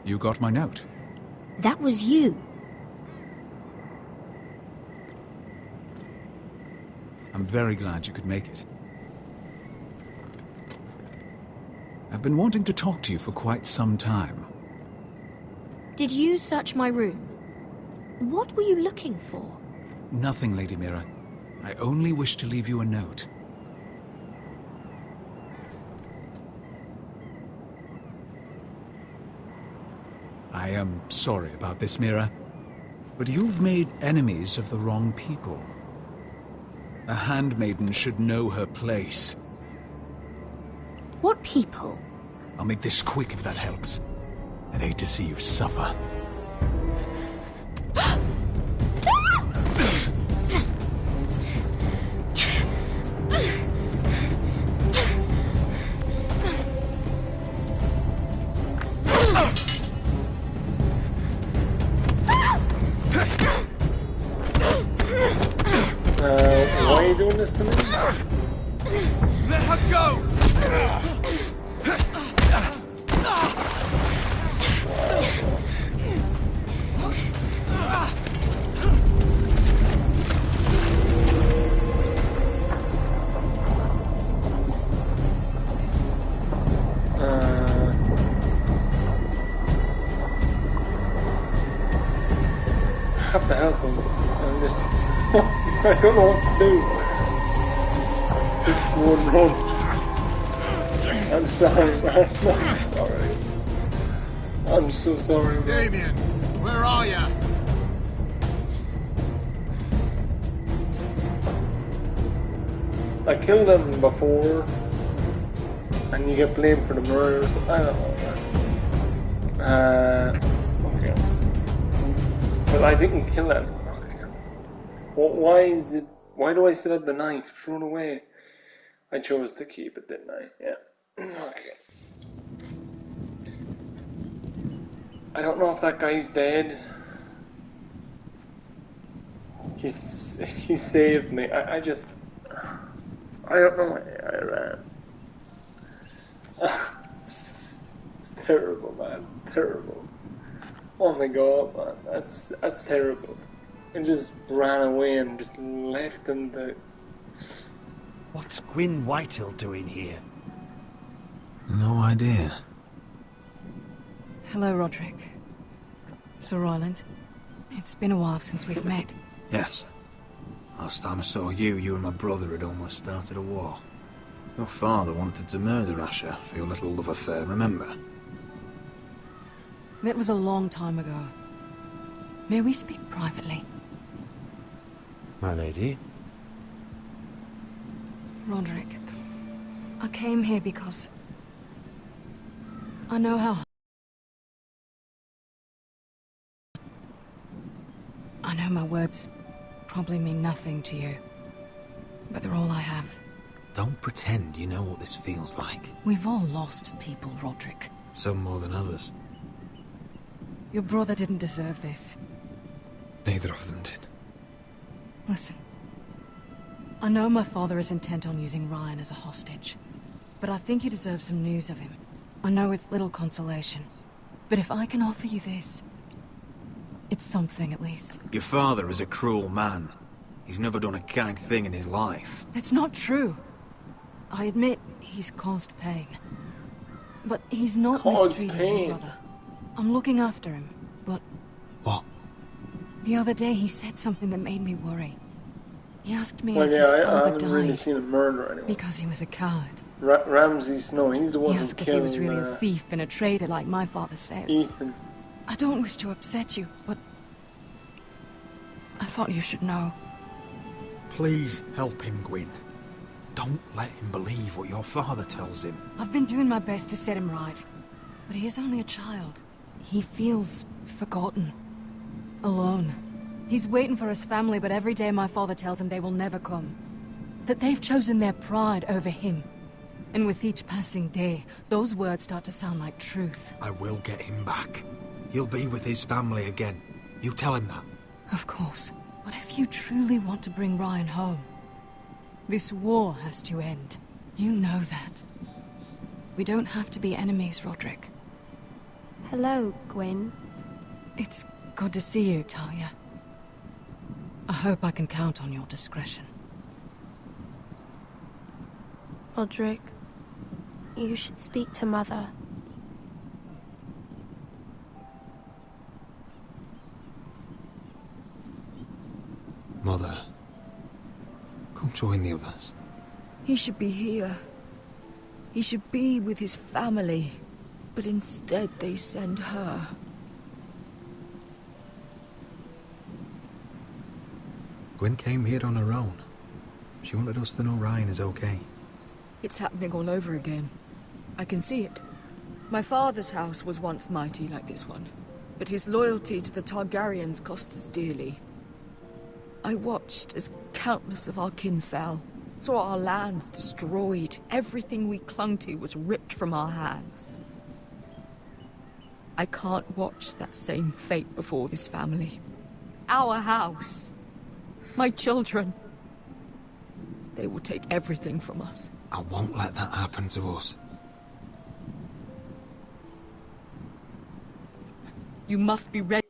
You got my note. That was you. I'm very glad you could make it. I've been wanting to talk to you for quite some time. Did you search my room? What were you looking for? Nothing, Lady Mira. I only wish to leave you a note. I am sorry about this, Mira, but you've made enemies of the wrong people. A handmaiden should know her place. What people? I'll make this quick if that helps. I'd hate to see you suffer. Why are you doing this to me? Let her go! I have to help him. I'm just... I don't know what to do. Just run. I'm sorry, man. I'm sorry. I'm so sorry, man. Damien, where are you? I killed them before, and you get blamed for the murders. I don't know, man. Okay. But I didn't kill anyone. Okay. Well, why is it? Why do I still have the knife? Throw it away. I chose to keep it, didn't I? Yeah. Okay. I don't know if that guy's dead. He saved me. I just... I don't know why I ran. It's terrible, man. Terrible. Oh my god, man. That's terrible. I just ran away and just left him to... What's Gwyn Whitehill doing here? No idea. Hello, Roderick. Sir Roland. It's been a while since we've met. Yes. Last time I saw you and my brother had almost started a war. Your father wanted to murder Asher for your little love affair, remember? That was a long time ago. May we speak privately? My lady? Roderick, I came here because... I know how... I know my words probably mean nothing to you, but they're all I have. Don't pretend you know what this feels like. We've all lost people, Roderick. Some more than others. Your brother didn't deserve this. Neither of them did. Listen. I know my father is intent on using Ryan as a hostage, but I think you deserve some news of him. I know it's little consolation, but if I can offer you this, it's something at least. Your father is a cruel man. He's never done a kind thing in his life. It's not true. I admit he's caused pain. But he's not mistreating your brother. I'm looking after him, but... What? The other day he said something that made me worry. He asked me Well, if yeah, his I father haven't really died seen him murder anyone. because he was a coward. Ramsey's, no, he's the one He who asked killed if he was really a thief and a traitor like my father says. Ethan. I don't wish to upset you, but... I thought you should know. Please help him, Gwyn. Don't let him believe what your father tells him. I've been doing my best to set him right, but he is only a child. He feels forgotten. Alone. He's waiting for his family, but every day my father tells him they will never come. That they've chosen their pride over him. And with each passing day, those words start to sound like truth. I will get him back. He'll be with his family again. You tell him that. Of course. But if you truly want to bring Ryan home, this war has to end. You know that. We don't have to be enemies, Roderick. Hello, Gwyn. It's good to see you, Talia. I hope I can count on your discretion. Roderick, you should speak to Mother. Mother, come join the others. He should be here. He should be with his family. But instead they send her. Gwyn came here on her own. She wanted us to know Ryan is okay. It's happening all over again. I can see it. My father's house was once mighty like this one, but his loyalty to the Targaryens cost us dearly. I watched as countless of our kin fell, saw our lands destroyed, everything we clung to was ripped from our hands. I can't watch that same fate before this family. Our house. My children. They will take everything from us. I won't let that happen to us. You must be ready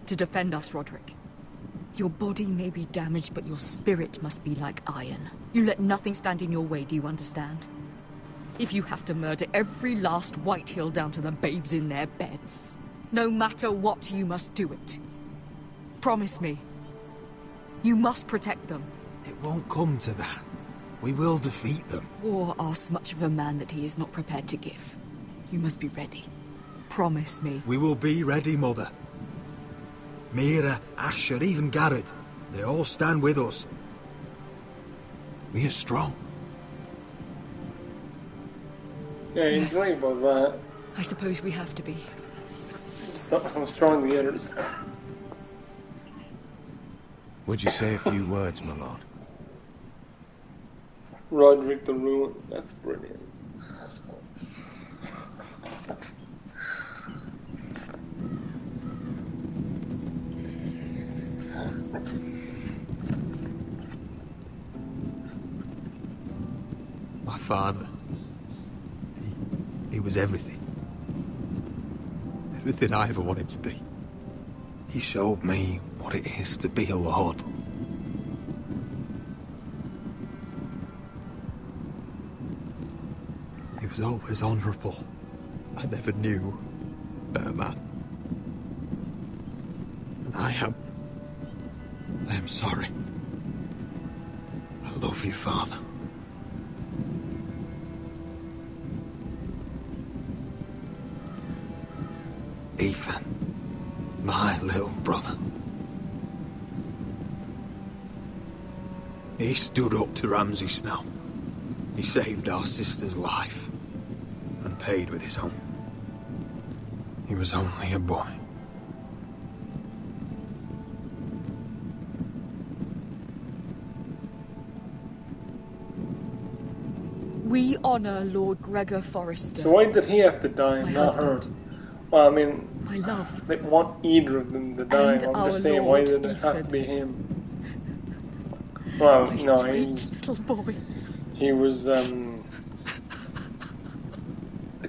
to defend us, Roderick. Your body may be damaged, but your spirit must be like iron. You let nothing stand in your way, do you understand? If you have to murder every last Whitehill down to the babes in their beds, no matter what, you must do it. Promise me. You must protect them. It won't come to that. We will defeat them. War asks much of a man that he is not prepared to give. You must be ready. Promise me. We will be ready, Mother. Mira, Asher, even Garrett. They all stand with us. We are strong. Yeah, Yes. he's right about that. I suppose we have to be. It's not how strong the others are. Would you say a few words, my lord? Roderick the Ruin. That's brilliant. My father. He was everything. Everything I ever wanted to be. He showed me what it is to be a lord. He was always honourable. I never knew a better man. And I am sorry. I love you, Father. Ethan, my little brother. He stood up to Ramsay Snow. He saved our sister's life and paid with his own. He was only a boy. We honor Lord Gregor Forrester. So why did he have to die, My not her? husband. Well, I mean, My love. they want either of them to die. And I'm our just saying, why Lord did it have Ethan. to be him? Well, My no, sweet he's little boy. he was the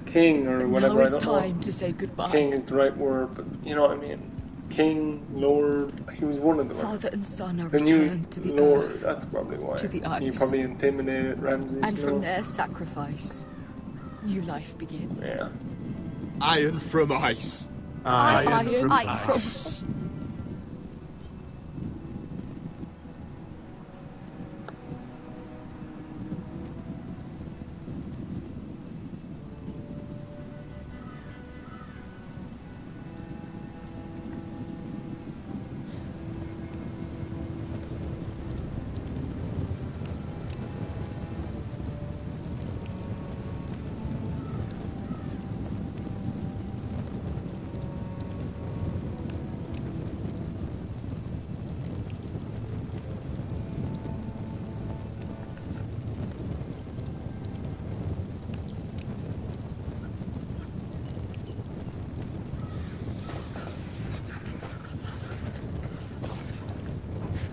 king or But whatever. now I is don't time know. to say goodbye. King is the right word, but you know what I mean. King, Lord, he was one of them. Father and son are The new returned to the Lord. earth, That's probably why. to the He ice. probably intimidated Ramsay and Snow. from their sacrifice, new life begins. Yeah. Iron from ice. Iron from ice. ice.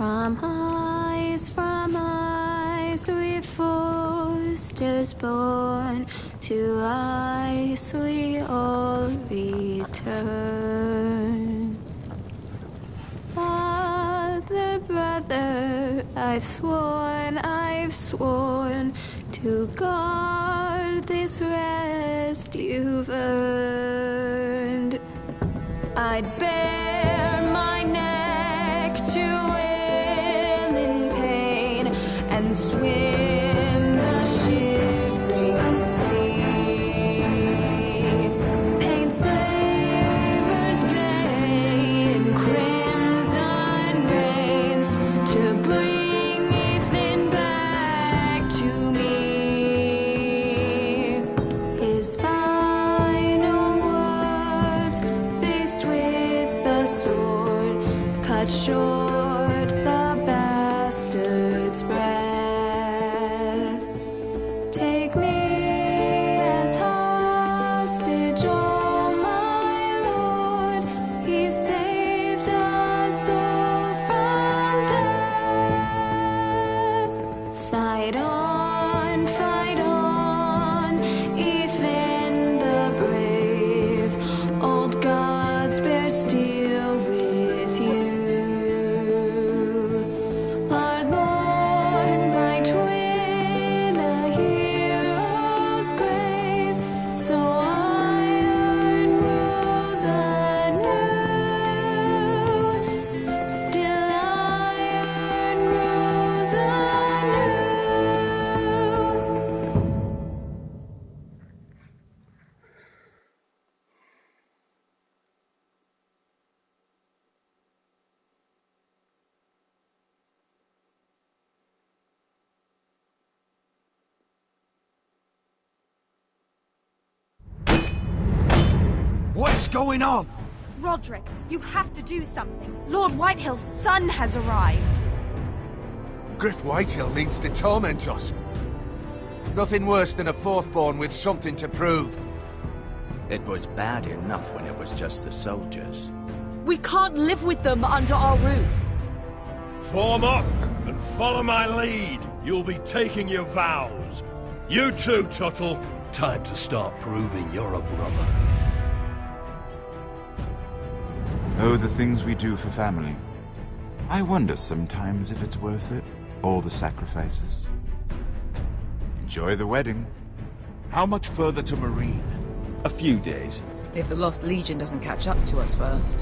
From ice we Forsters born, to ice we all return. Father, brother, I've sworn to guard this rest you've earned. I'd bare my neck to wail in pain and swim the shivering sea. Paint slavers play in crimson rain. sword, cut short the bastard's breath. Take me as hostage, oh my lord. He saved us all from death. Fight on, Ethan the brave. Old gods bear steel with you. Our Lord might win a hero's grave, so iron rules anew. Still iron rules anew. What is going on? Roderick, you have to do something. Lord Whitehill's son has arrived. Griff Whitehill means to torment us. Nothing worse than a fourthborn with something to prove. It was bad enough when it was just the soldiers. We can't live with them under our roof. Form up and follow my lead. You'll be taking your vows. You too, Tuttle. Time to start proving you're a brother. Oh, the things we do for family. I wonder sometimes if it's worth it, all the sacrifices. Enjoy the wedding. How much further to Marine? A few days. If the Lost Legion doesn't catch up to us first.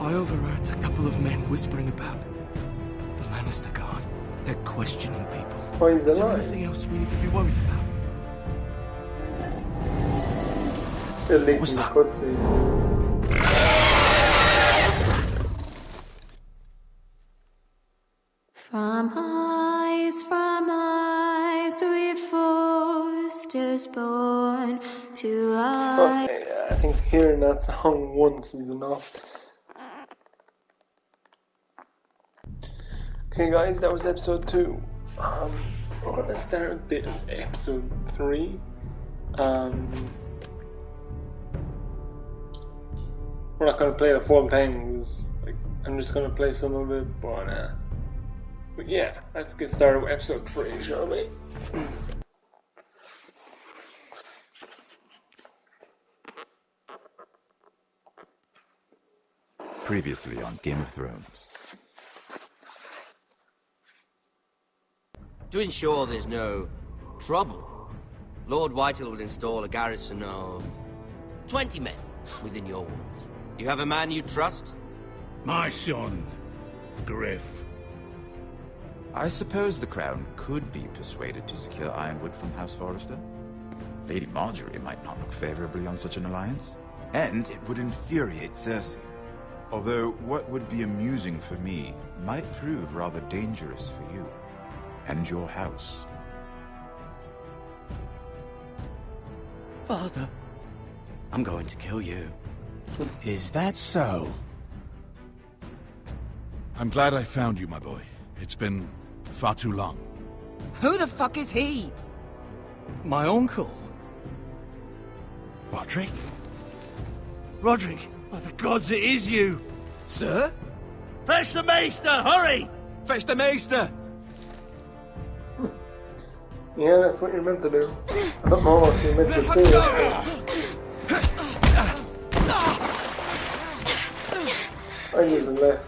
I overheard a couple of men whispering about the Lannister Guard. They're questioning people. Why is Is there alive? anything else we need to be worried about? At least in the cutscene. From eyes, we Forsters born to eyes. Okay, I think hearing that song once is enough. Okay guys, that was episode 2. We're gonna start a bit of episode 3. We're not gonna play the full thing, 'cause, like, I'm just gonna play some of it, but yeah, let's get started with episode 3, shall we? Previously on Game of Thrones. To ensure there's no trouble, Lord Whitehill will install a garrison of 20 men within your walls. You have a man you trust? My son, Griff. I suppose the Crown could be persuaded to secure Ironwood from House Forrester. Lady Marjorie might not look favorably on such an alliance. And it would infuriate Cersei. Although what would be amusing for me might prove rather dangerous for you. And your house. Father, I'm going to kill you. Is that so? I'm glad I found you, my boy. It's been far too long. Who the fuck is he? My uncle. Roderick? Roderick, by the gods, it is you! Sir? Fetch the Maester, hurry! Fetch the Maester! Yeah, that's what you're meant to do. I don't know if you're meant to say it. I use the left.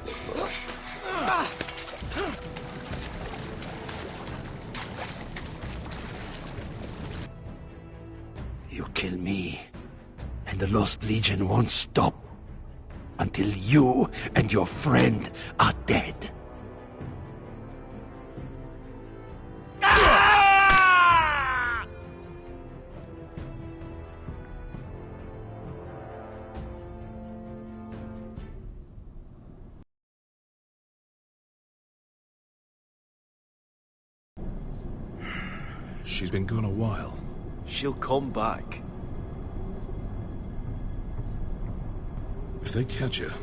You kill me, and the Lost Legion won't stop until you and your friend are dead. She's been gone a while. She'll come back. If they catch her,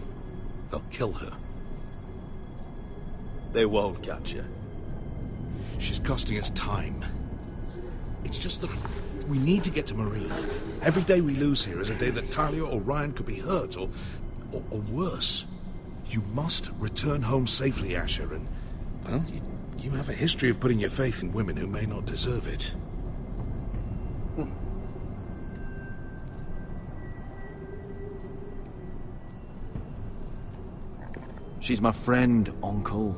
they'll kill her. They won't catch her. She's costing us time. It's just that we need to get to Marine. Every day we lose here is a day that Talia or Ryan could be hurt, or worse. You must return home safely, Asher, and, well, you have a history of putting your faith in women who may not deserve it. She's my friend, Uncle.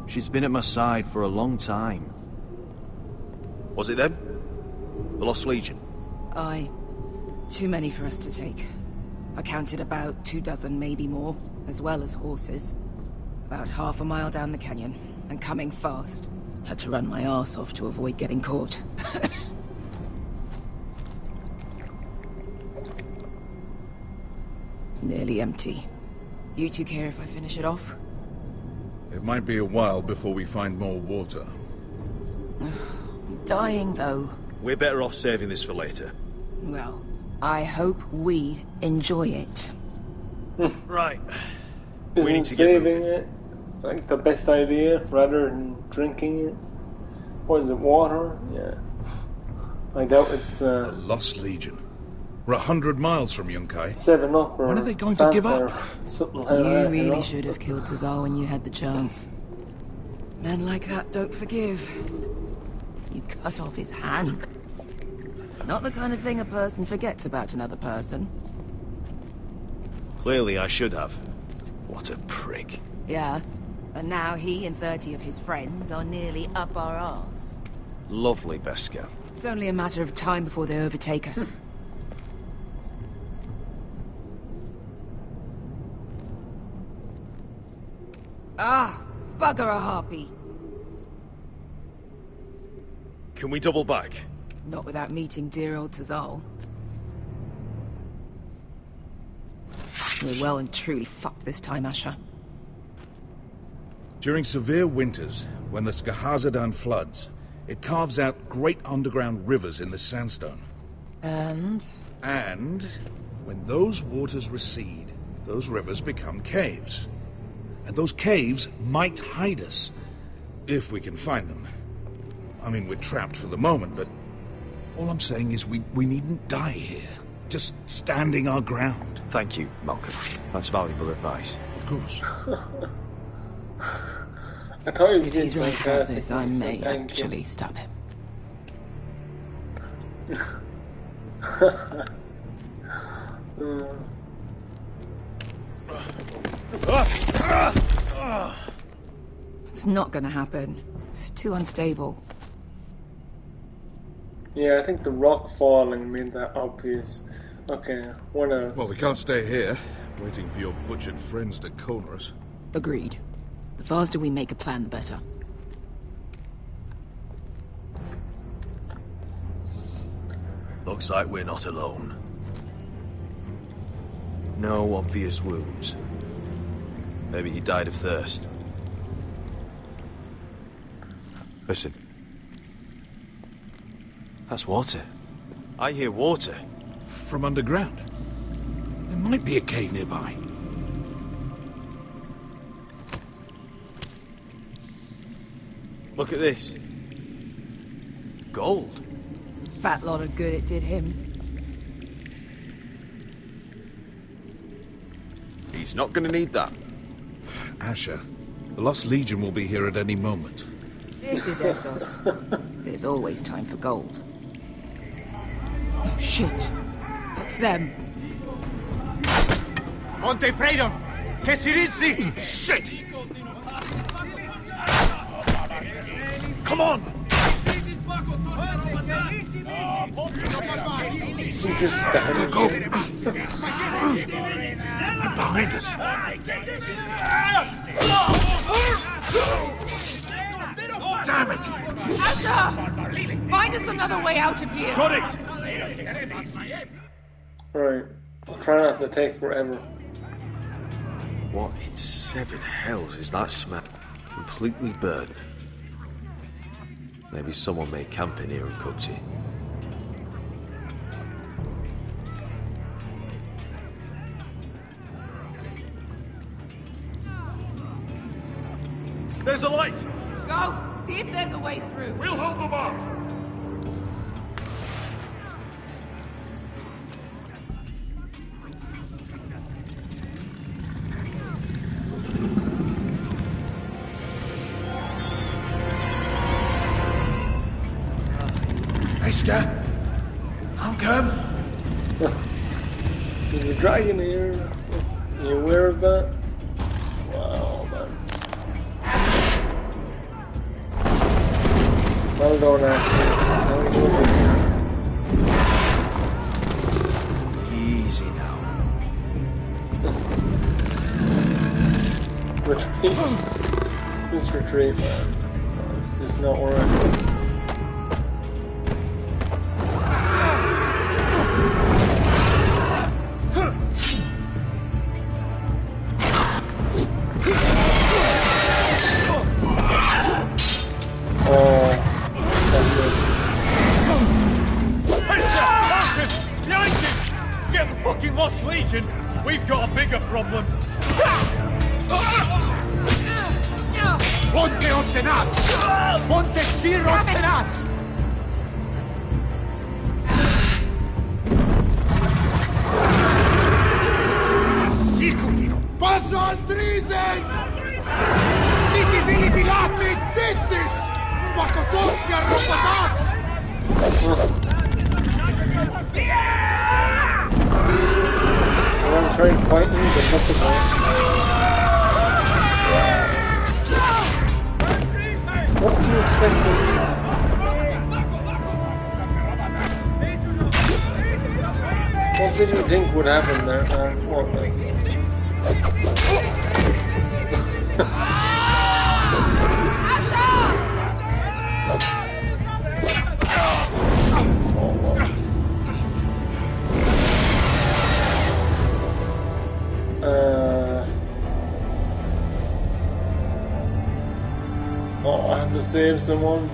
She's been at my side for a long time. Was it them? The Lost Legion? Aye. Too many for us to take. I counted about 24, maybe more, as well as horses. About half a mile down the canyon, and coming fast. Had to run my arse off to avoid getting caught. It's nearly empty. You two care if I finish it off? It might be a while before we find more water. I'm dying, though. We're better off saving this for later. Well, I hope we enjoy it. Right. Isn't We need to get saving it like the best idea rather than drinking it? What is it, water? Yeah. I doubt it's The Lost Legion. We're 100 miles from Yunkai. 7-Up or when are they going to give up? Something like You that, really know? should have killed Tazal when you had the chance. Men like that don't forgive. You cut off his hand. Not the kind of thing a person forgets about another person. Clearly I should have. What a prick. Yeah, and now he and 30 of his friends are nearly up our arse. Lovely, Beskar. It's only a matter of time before they overtake us. Ah, bugger a harpy. Can we double back? Not without meeting dear old Tazal. We're well and truly fucked this time, Asher. During severe winters, when the Skahazadan floods, it carves out great underground rivers in the sandstone. And when those waters recede, those rivers become caves. And those caves might hide us, if we can find them. I mean, we're trapped for the moment, but all I'm saying is we needn't die here. Just standing our ground. Thank you, Malcolm. That's valuable advice. Of course. I thought he was If being he's right about sarcastic. this, I He said may thank you. actually stab him. It's not gonna happen. It's too unstable. Yeah, I think the rock falling made that obvious. Okay, what else? Well, we can't stay here, waiting for your butchered friends to corner us. Agreed. The faster we make a plan, the better. Looks like we're not alone. No obvious wounds. Maybe he died of thirst. Listen. That's water. I hear water. From underground. There might be a cave nearby. Look at this. Gold. Fat lot of good it did him. He's not gonna need that. Asher, the Lost Legion will be here at any moment. This is Essos. There's always time for gold. Oh, shit. It's them. Ponte Freedom! Kesiritsi! Shit! Come on! He just stands Go! there. They're behind us! Damn it! Asher! Find us another way out of here! Got it! Right. I'll try not to take forever. What in seven hells is that smell? Completely burnt. Maybe someone made camp in here and cooked it. There's a light! Go! See if there's a way through. We'll hold them off! Iska? I'll come. There's a dragon here. Are you aware of that? Wow, man. Well done, Easy now. Retreat. Just retreat, man. It's just not working. Lost Legion, we've got a bigger problem. Ponteos en as! Pontesiros en as! Paso al Drizes! Siti vili bilati dissis! Makotosnia robotas! I'm trying to fight him, but what's the point? What do you expect me to do? What did you think would happen there? What, like... Oh, I have to save someone.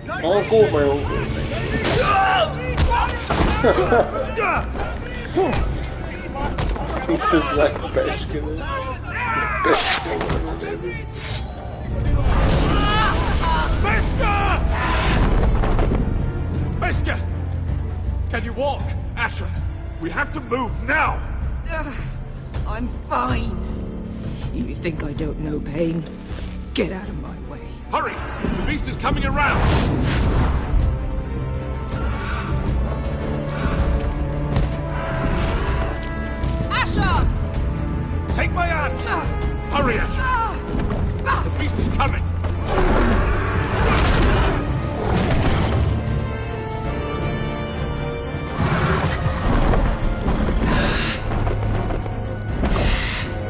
I'll go with my own game. Because like Beshkin is. Meska! Can you walk? Asher, we have to move now! I'm fine. You think I don't know pain? Get out of my way. Hurry! The beast is coming around! Asher! Take my hand! Hurry, Asher! The beast is coming!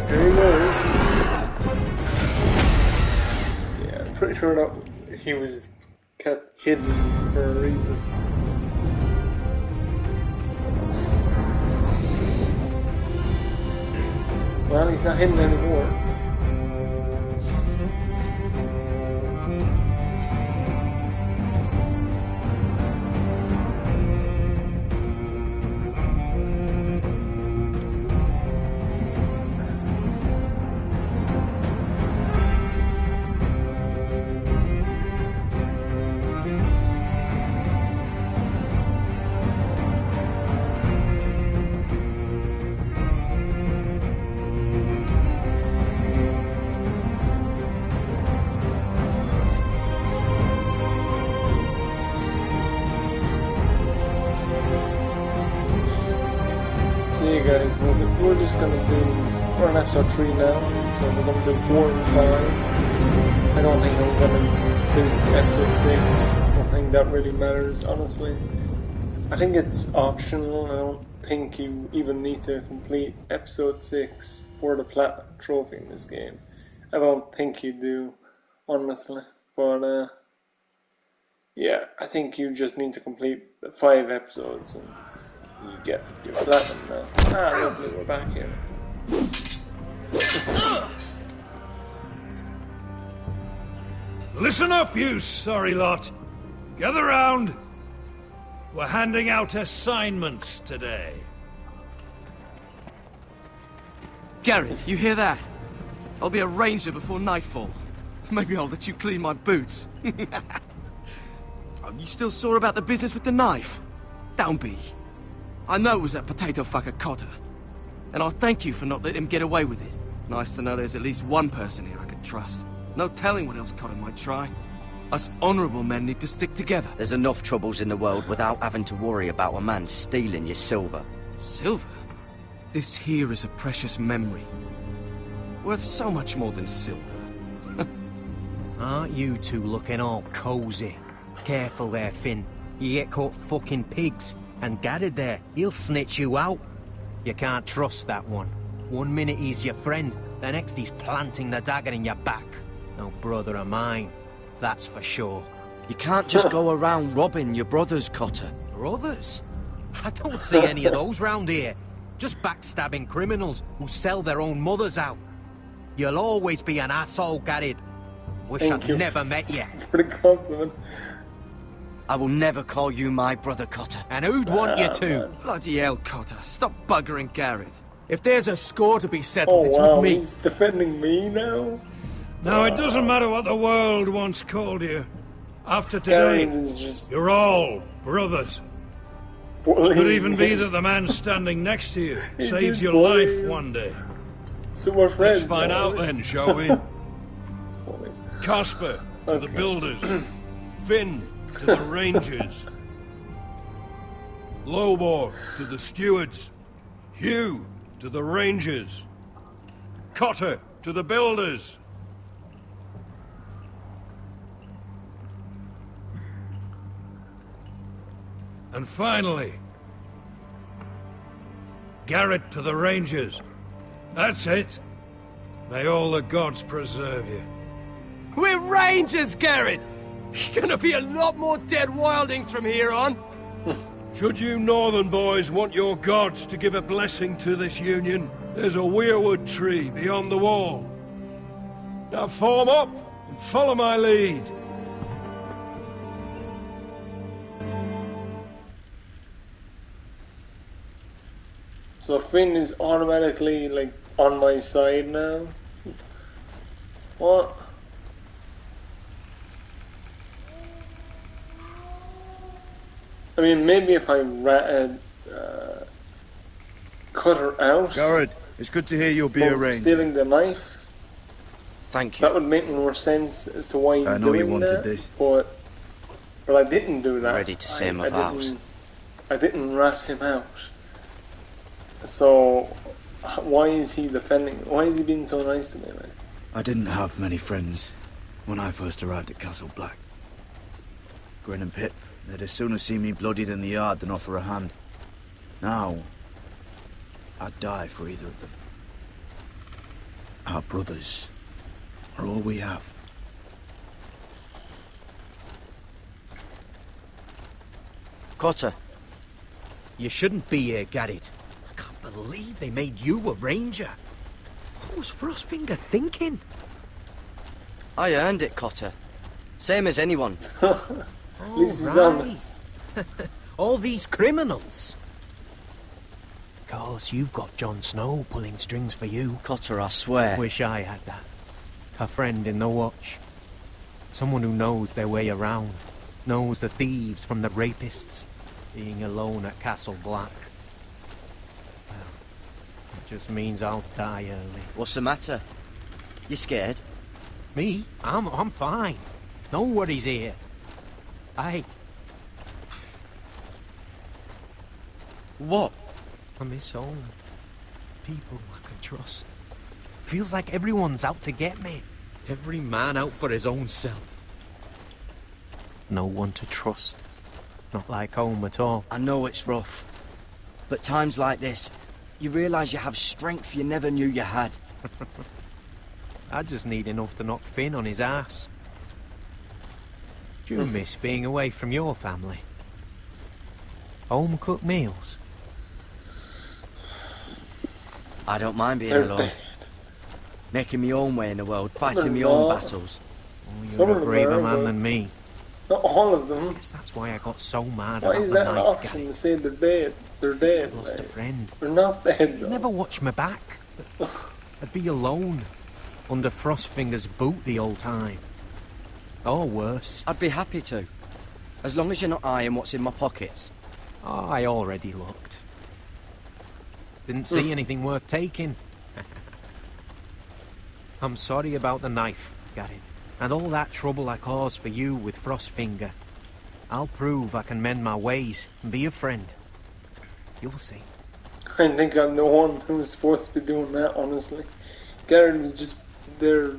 There he goes. Yeah, I'm pretty sure that he was kept hidden for a reason. Well, he's not hidden anymore. See guys, we're just gonna do, we're on episode 3 now, so we're gonna do 4 and 5. I don't think I'm gonna do episode 6, I don't think that really matters, honestly. I think it's optional, I don't think you even need to complete episode 6 for the Platinum Trophy in this game. I don't think you do, honestly, but yeah, I think you just need to complete the 5 episodes and you get your platinum now. Ah, lovely, we're back here. Listen up, you sorry lot. Gather round. We're handing out assignments today. Garrett, you hear that? I'll be a ranger before nightfall. Maybe I'll let you clean my boots. Oh, you still sore about the business with the knife? Don't be. I know it was that potato fucker Cotter. And I'll thank you for not letting him get away with it. Nice to know there's at least one person here I can trust. No telling what else Cotter might try. Us honourable men need to stick together. There's enough troubles in the world without having to worry about a man stealing your silver. Silver? This here is a precious memory. Worth so much more than silver. Aren't you two looking all cozy? Careful there, Finn. You get caught fucking pigs. And Garrett there, he'll snitch you out. You can't trust that one. One minute he's your friend, the next he's planting the dagger in your back. No brother of mine, that's for sure. You can't just go around robbing your brothers, Cotter. Brothers? I don't see any of those round here. Just backstabbing criminals who sell their own mothers out. You'll always be an asshole, Garrett. Wish I'd never met you. For the compliment. I will never call you my brother, Cotter. And who'd want you to? Bloody hell, Cotter. Stop buggering Garrett. If there's a score to be settled, it's wow, with me. He's defending me now? Now, it doesn't matter what the world once called you. After today, you're all brothers. Could even be that the man standing next to you saves your life one day. So we're friends. Let's find out then, shall we? Casper to the builders. Finn to the rangers. Lobor to the stewards. Hugh to the rangers. Cotter to the builders. And finally, Garrett to the rangers. That's it. May all the gods preserve you. We're rangers, Garrett! Gonna be a lot more dead wildings from here on. Should you northern boys want your gods to give a blessing to this union, there's a weirwood tree beyond the wall. Now form up and follow my lead. So Finn is automatically, like, on my side now? What? I mean, maybe if I cut her out... Garrett, it's good to hear you'll be a ranger. Stealing the knife. Thank you. That would make more sense as to why he's doing that. I know you wanted this. But I didn't do that. Ready to say my vows. I didn't rat him out. So, why is he defending? Why is he being so nice to me, man? I didn't have many friends when I first arrived at Castle Black. Grin and Pip, they'd as soon see me bloodied in the yard than offer a hand. Now, I'd die for either of them. Our brothers are all we have. Cotter. You shouldn't be here, Garrett. I can't believe they made you a ranger. What was Frostfinger thinking? I earned it, Cotter. Same as anyone. This is honest. All these criminals. Of course, you've got Jon Snow pulling strings for you. Cotter, I swear. Wish I had that. A friend in the watch. Someone who knows their way around. Knows the thieves from the rapists. Being alone at Castle Black. Well, it just means I'll die early. What's the matter? You scared? Me? I'm fine. No worries here. What? I miss home. People I can trust. Feels like everyone's out to get me. Every man out for his own self. No one to trust. Not like home at all. I know it's rough. But times like this, you realise you have strength you never knew you had. I just need enough to knock Finn on his ass. Do you miss being away from your family? Home-cooked meals? I don't mind being alone. Making my own way in the world, fighting my own battles. Oh, you're a braver man than me. Not all of them. Guess that's why I got so mad Why about is the that an knife option guy. to say they're dead? They're dead. I lost a friend. They're not dead. He never watched me back. I'd be alone. under Frostfinger's boot the whole time. Or worse. I'd be happy to. As long as you're not eyeing what's in my pockets. Oh, I already looked. Didn't see anything worth taking. I'm sorry about the knife, Garrett, and all that trouble I caused for you with Frostfinger. I'll prove I can mend my ways and be a friend. You'll see. I think I'm the one who was supposed to be doing that, honestly. Garrett was just there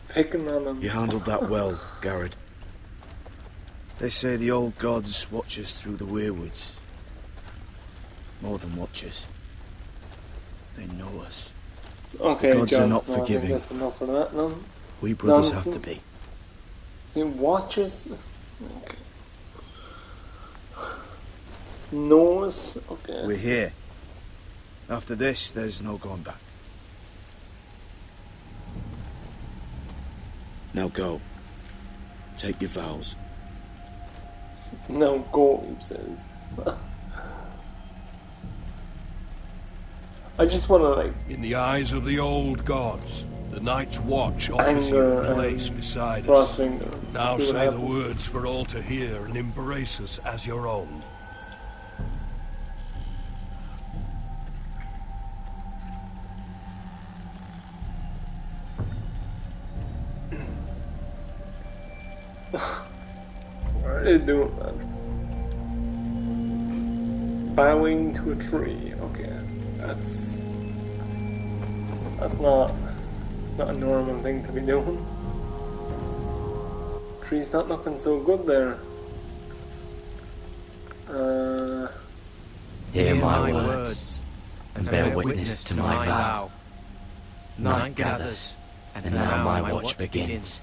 picking on him. You handled that well, Garrett. They say the old gods watch us through the weirwoods. More than watch us. They know us. Okay, the gods John, are not I think forgiving. that's enough of that, no? We brothers Nonsense. have to be. You watch us? Okay. Know us? Okay. We're here. After this, there's no going back. Now go. Take your vows. No, go, he says. I just want to, like... In the eyes of the old gods, the Night's Watch offers you Anger a place and beside us. Frostfinger. Now See what say the happens. words for all to hear and embrace us as your own. What are they doing, man? Bowing to a tree. Okay, that's not a normal thing to be doing. Tree's not looking so good there. Hear my words, and bear witness to my vow. Night gathers, and now my watch begins.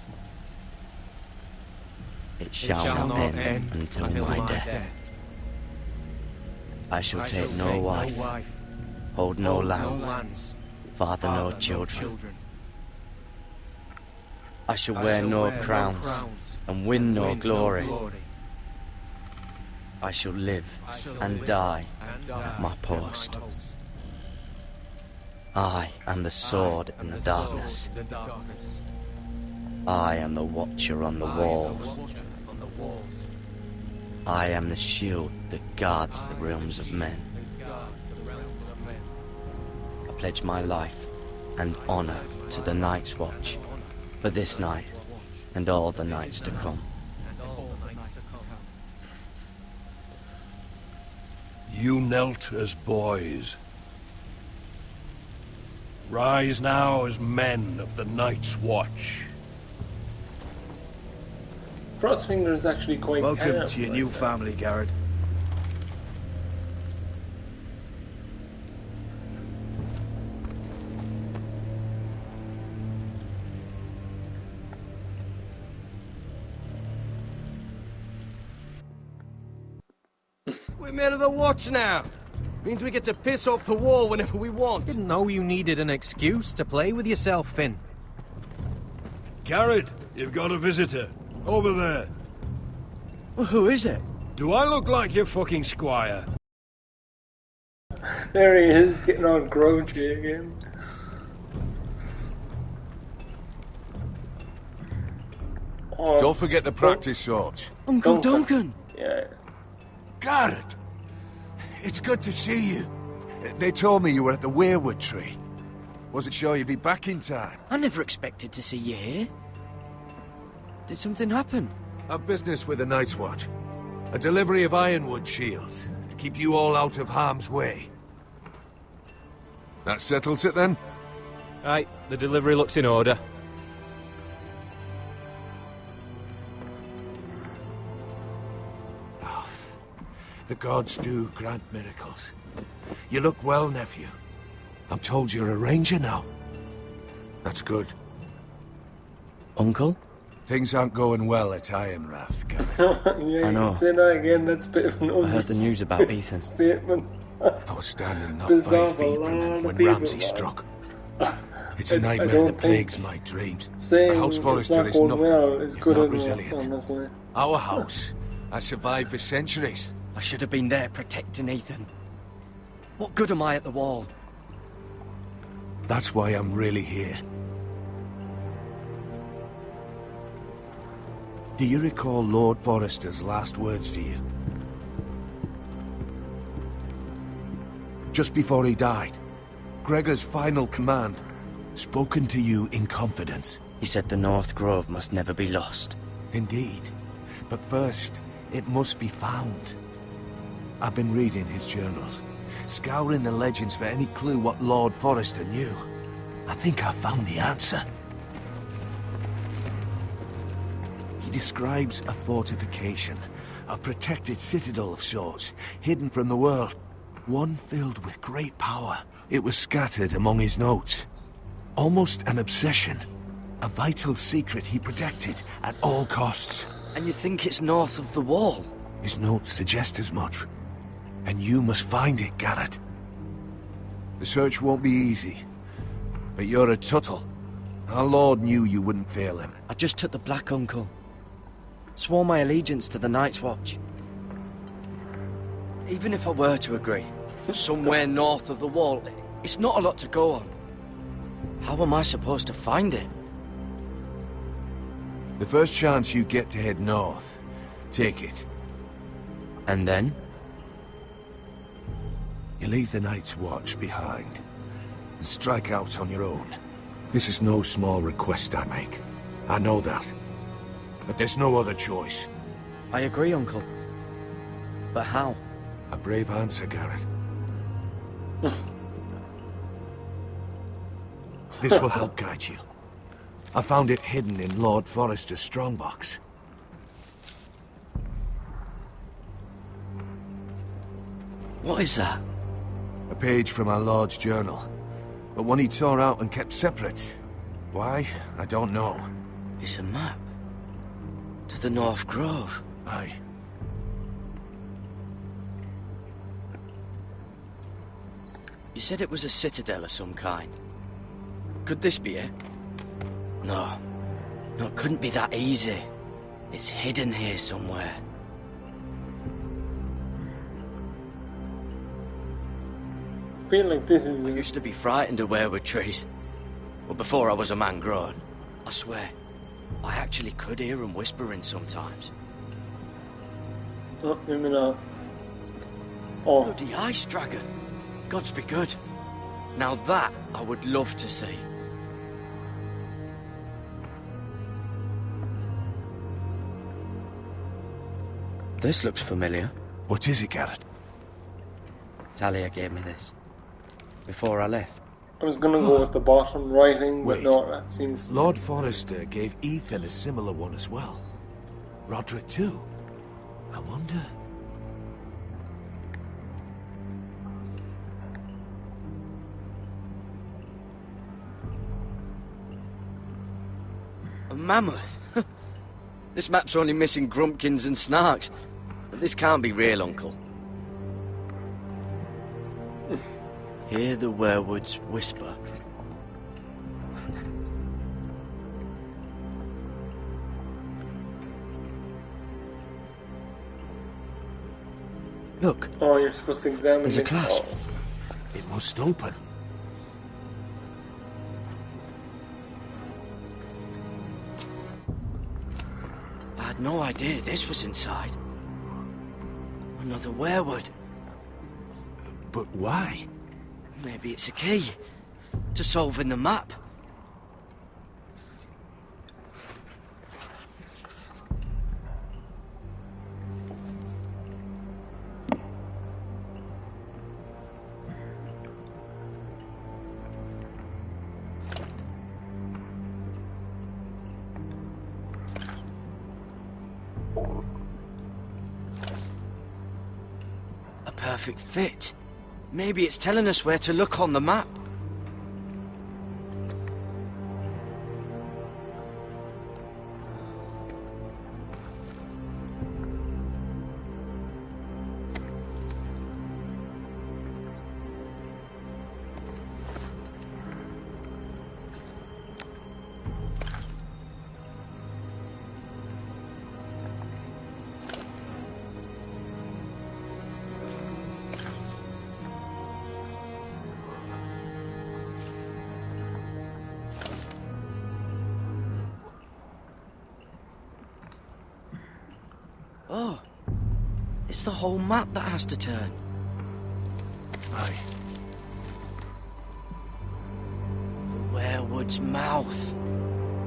It shall not end until my death. I shall take no wife, hold no lands, father no children. I shall wear no crowns, and win no glory. I shall live and die at my post. I am the sword in the darkness. I am the watcher on the walls. I am the shield that guards the realms of men. I pledge my life and honor to the Night's Watch for this night and all the nights to come. You knelt as boys. Rise now as men of the Night's Watch. Frostfinger is actually quite Welcome calm, to your like new that. family, Garrett. We're men of the watch now. Means we get to piss off the wall whenever we want. Didn't know you needed an excuse to play with yourself, Finn. Garrett, you've got a visitor. Over there. Well, who is it? Do I look like your fucking squire? There he is, getting all grouchy again. Oh, Don't forget to practice swords. Uncle Duncan! Yeah. Garrett! It's good to see you. They told me you were at the weirwood tree. Wasn't sure you'd be back in time. I never expected to see you here. Did something happen? A business with the Night's Watch. A delivery of ironwood shields to keep you all out of harm's way. That settles it then? Right, the delivery looks in order. The gods do grant miracles. You look well, nephew. I'm told you're a ranger now. That's good. Uncle? Things aren't going well at Ironrath, Garrett. Yeah, I know. say that again, that's a bit of an I heard the news about Ethan. statement. I was standing not Bizarre by for a feet from lot him of when people, Ramsay man. struck. It's a I nightmare don't that plagues think my dreams. saying A house it's forester not is going nothing well is if good not enough, resilient. honestly. Our house has survived for centuries. I should have been there protecting Ethan. What good am I at the wall? That's why I'm really here. Do you recall Lord Forrester's last words to you? Just before he died, Gregor's final command, spoken to you in confidence. He said the North Grove must never be lost. Indeed. But first, it must be found. I've been reading his journals, scouring the legends for any clue what Lord Forrester knew. I think I found the answer. He describes a fortification, a protected citadel of sorts, hidden from the world. One filled with great power. It was scattered among his notes. Almost an obsession. A vital secret he protected at all costs. And you think it's north of the wall? His notes suggest as much. And you must find it, Garrett. The search won't be easy. But you're a Tuttle. Our Lord knew you wouldn't fail him. I just took the Black Uncle. Swore my allegiance to the Night's Watch. Even if I were to agree, somewhere north of the wall, it's not a lot to go on. How am I supposed to find it? The first chance you get to head north, take it. And then? You leave the Night's Watch behind, and strike out on your own. This is no small request I make. I know that. But there's no other choice. I agree, Uncle. But how? A brave answer, Garrett. This will help guide you. I found it hidden in Lord Forrester's strongbox. What is that? A page from our Lord's journal. But one he tore out and kept separate. Why? I don't know. It's a map. To the North Grove. Aye. You said it was a citadel of some kind. Could this be it? No. No, it couldn't be that easy. It's hidden here somewhere. I feel like this is... I used to be frightened of weirwood trees. But before I was a man grown, I swear, I actually could hear them whispering sometimes. Oh, maybe not. Oh. Bloody ice dragon. Gods be good. Now that I would love to see. This looks familiar. What is it, Garrett? Talia gave me this. Before I left. I was gonna go with the bottom writing, but Wait. no, that seems... Lord Forrester gave Ethan a similar one as well. Roderick too. I wonder... A mammoth? This map's only missing grumpkins and snarks. But this can't be real, Uncle. Hear the werewoods whisper. Look. Oh, you're supposed to examine There's a it. clasp. Oh. It must open. I had no idea this was inside. Another werewood. But why? Maybe it's a key to solving the map. A perfect fit. Maybe it's telling us where to look on the map. It's the whole map that has to turn. Aye. The Werewood's mouth.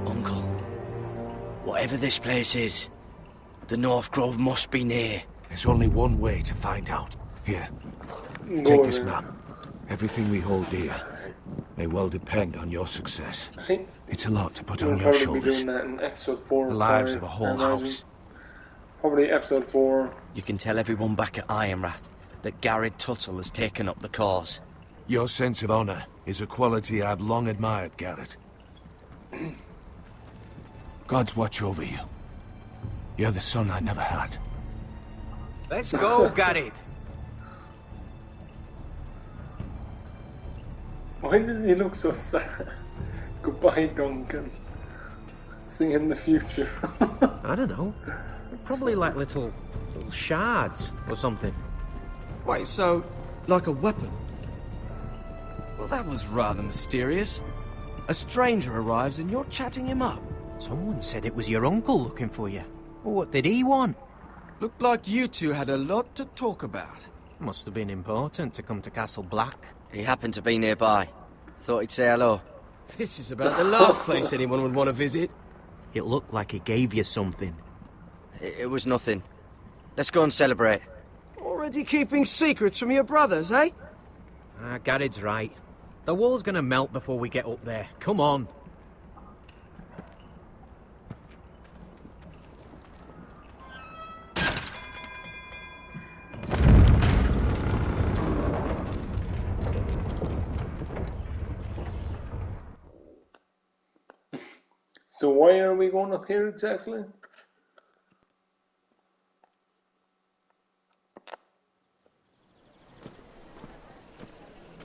Uncle, whatever this place is, the North Grove must be near. There's only one way to find out. Here, take this map. Everything we hold dear may well depend on your success. It's a lot to put on your shoulders. The lives of a whole house. Probably episode 4. You can tell everyone back at Ironrath that Garrett Tuttle has taken up the cause. Your sense of honor is a quality I've long admired, Garrett. God's watch over you. You're the son I never had. Let's go, Garrett. Why does he look so sad? Goodbye, Duncan. See you in the future. I don't know. Probably like little shards or something. Wait, so, like a weapon? Well, that was rather mysterious. A stranger arrives and you're chatting him up. Someone said it was your uncle looking for you. Well, what did he want? Looked like you two had a lot to talk about. Must have been important to come to Castle Black. He happened to be nearby. Thought he'd say hello. This is about the last place anyone would want to visit. It looked like he gave you something. It was nothing. Let's go and celebrate. Already keeping secrets from your brothers, eh? Garrett's right. The wall's gonna melt before we get up there. Come on. So why are we going up here exactly?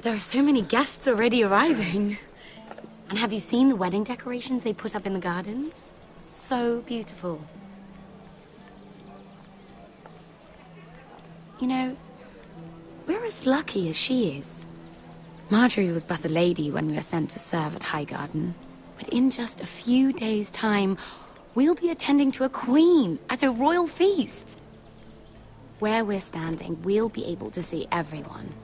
There are so many guests already arriving. And have you seen the wedding decorations they put up in the gardens? So beautiful. You know, we're as lucky as she is. Marjorie was but a lady when we were sent to serve at Highgarden. But in just a few days' time, we'll be attending to a queen at a royal feast. Where we're standing, we'll be able to see everyone.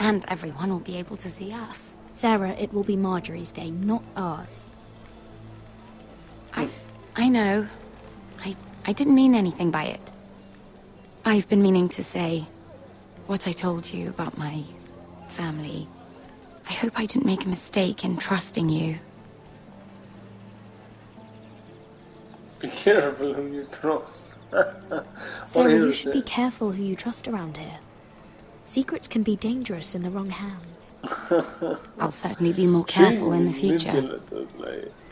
And everyone will be able to see us. Sarah, it will be Marjorie's day, not ours. I know. I didn't mean anything by it. I've been meaning to say what I told you about my family. I hope I didn't make a mistake in trusting you. Be careful who you trust. Sarah, you should be careful who you trust around here. Secrets can be dangerous in the wrong hands. I'll certainly be more careful in the future.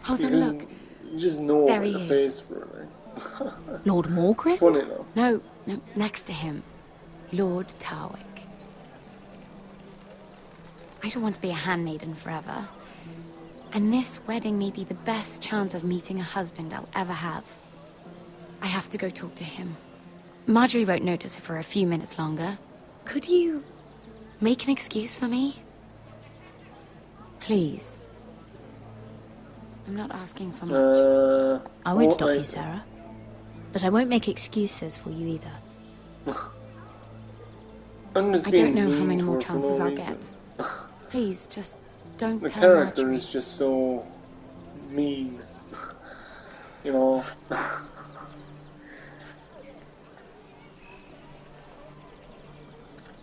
Hold on, look. You just know there the he face is. for it. Lord Morgrave? It's funny though. No, next to him. Lord Tarwick. I don't want to be a handmaiden forever. And this wedding may be the best chance of meeting a husband I'll ever have. I have to go talk to him. Marjorie won't notice it for a few minutes longer. Could you make an excuse for me? Please. I'm not asking for much. I won't stop you, Sarah. But I won't make excuses for you either. I don't know how many more chances I'll get. Please, just don't the tell character Marjorie. is just so mean. You know.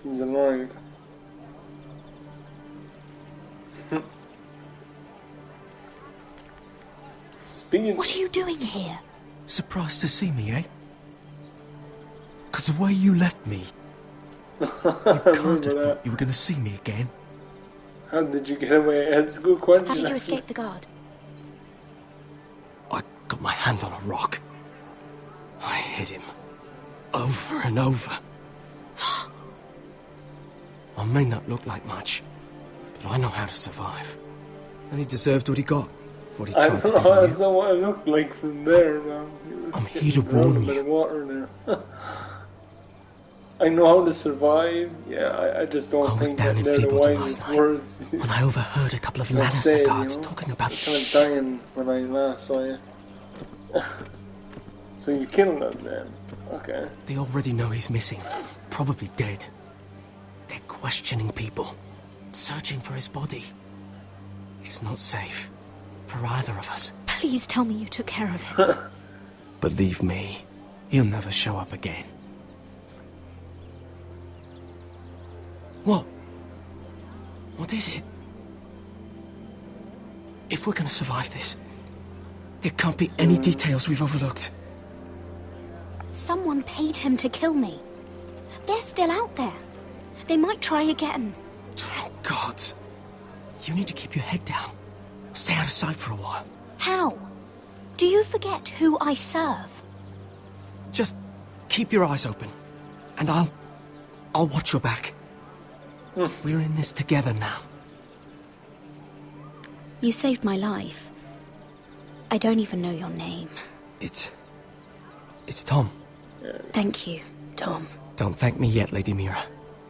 He's annoying. Speaking. What are you doing here? Surprised to see me, eh? 'Cause the way you left me, you can't have thought you were going to see me again. How did you get away? That's a good question. How did you escape the guard? I got my hand on a rock. I hit him. Over and over. I may not look like much, but I know how to survive. And he deserved what he got. For what he I tried to don't do know, to that's not what I look like from there, man. I'm here to warn you. A bit of water there. I know how to survive. Yeah, I just don't think that they're the wisest words. When I overheard a couple of Don't Lannister say, guards you know? talking about I was kind of dying when I last saw you. So you killed them then? Okay. They already know he's missing. Probably dead. They're questioning people. Searching for his body. It's not safe. For either of us. Please tell me you took care of it. Believe me, he'll never show up again. What? What is it? If we're gonna survive this, there can't be any details we've overlooked. Someone paid him to kill me. They're still out there. They might try again. Oh, God. You need to keep your head down. Stay out of sight for a while. How? Do you forget who I serve? Just keep your eyes open. And I'll watch your back. We're in this together now. You saved my life. I don't even know your name. It's Tom. Thank you, Tom. Don't thank me yet, Lady Mira.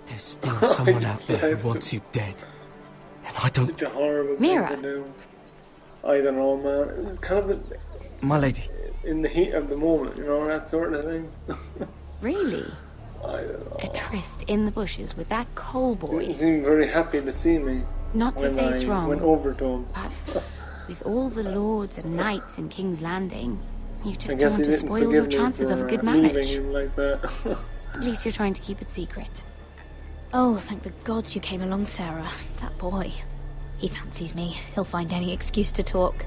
There's still someone out there who wants you dead. And I don't... Such a horrible Mira. thing to do. I don't know, man. It was kind of My lady. in the heat of the moment, you know, that sort of thing. Really? I don't know. A tryst in the bushes with that coal boy. He seemed very happy to see me. Not to when say it's I wrong, went over to him. but with all the lords and knights in King's Landing, you I just guess don't he want to didn't spoil your forgive me chances of a for, good leaving marriage. him like that. At least you're trying to keep it secret. Oh, thank the gods you came along, Sarah. That boy. He fancies me. He'll find any excuse to talk.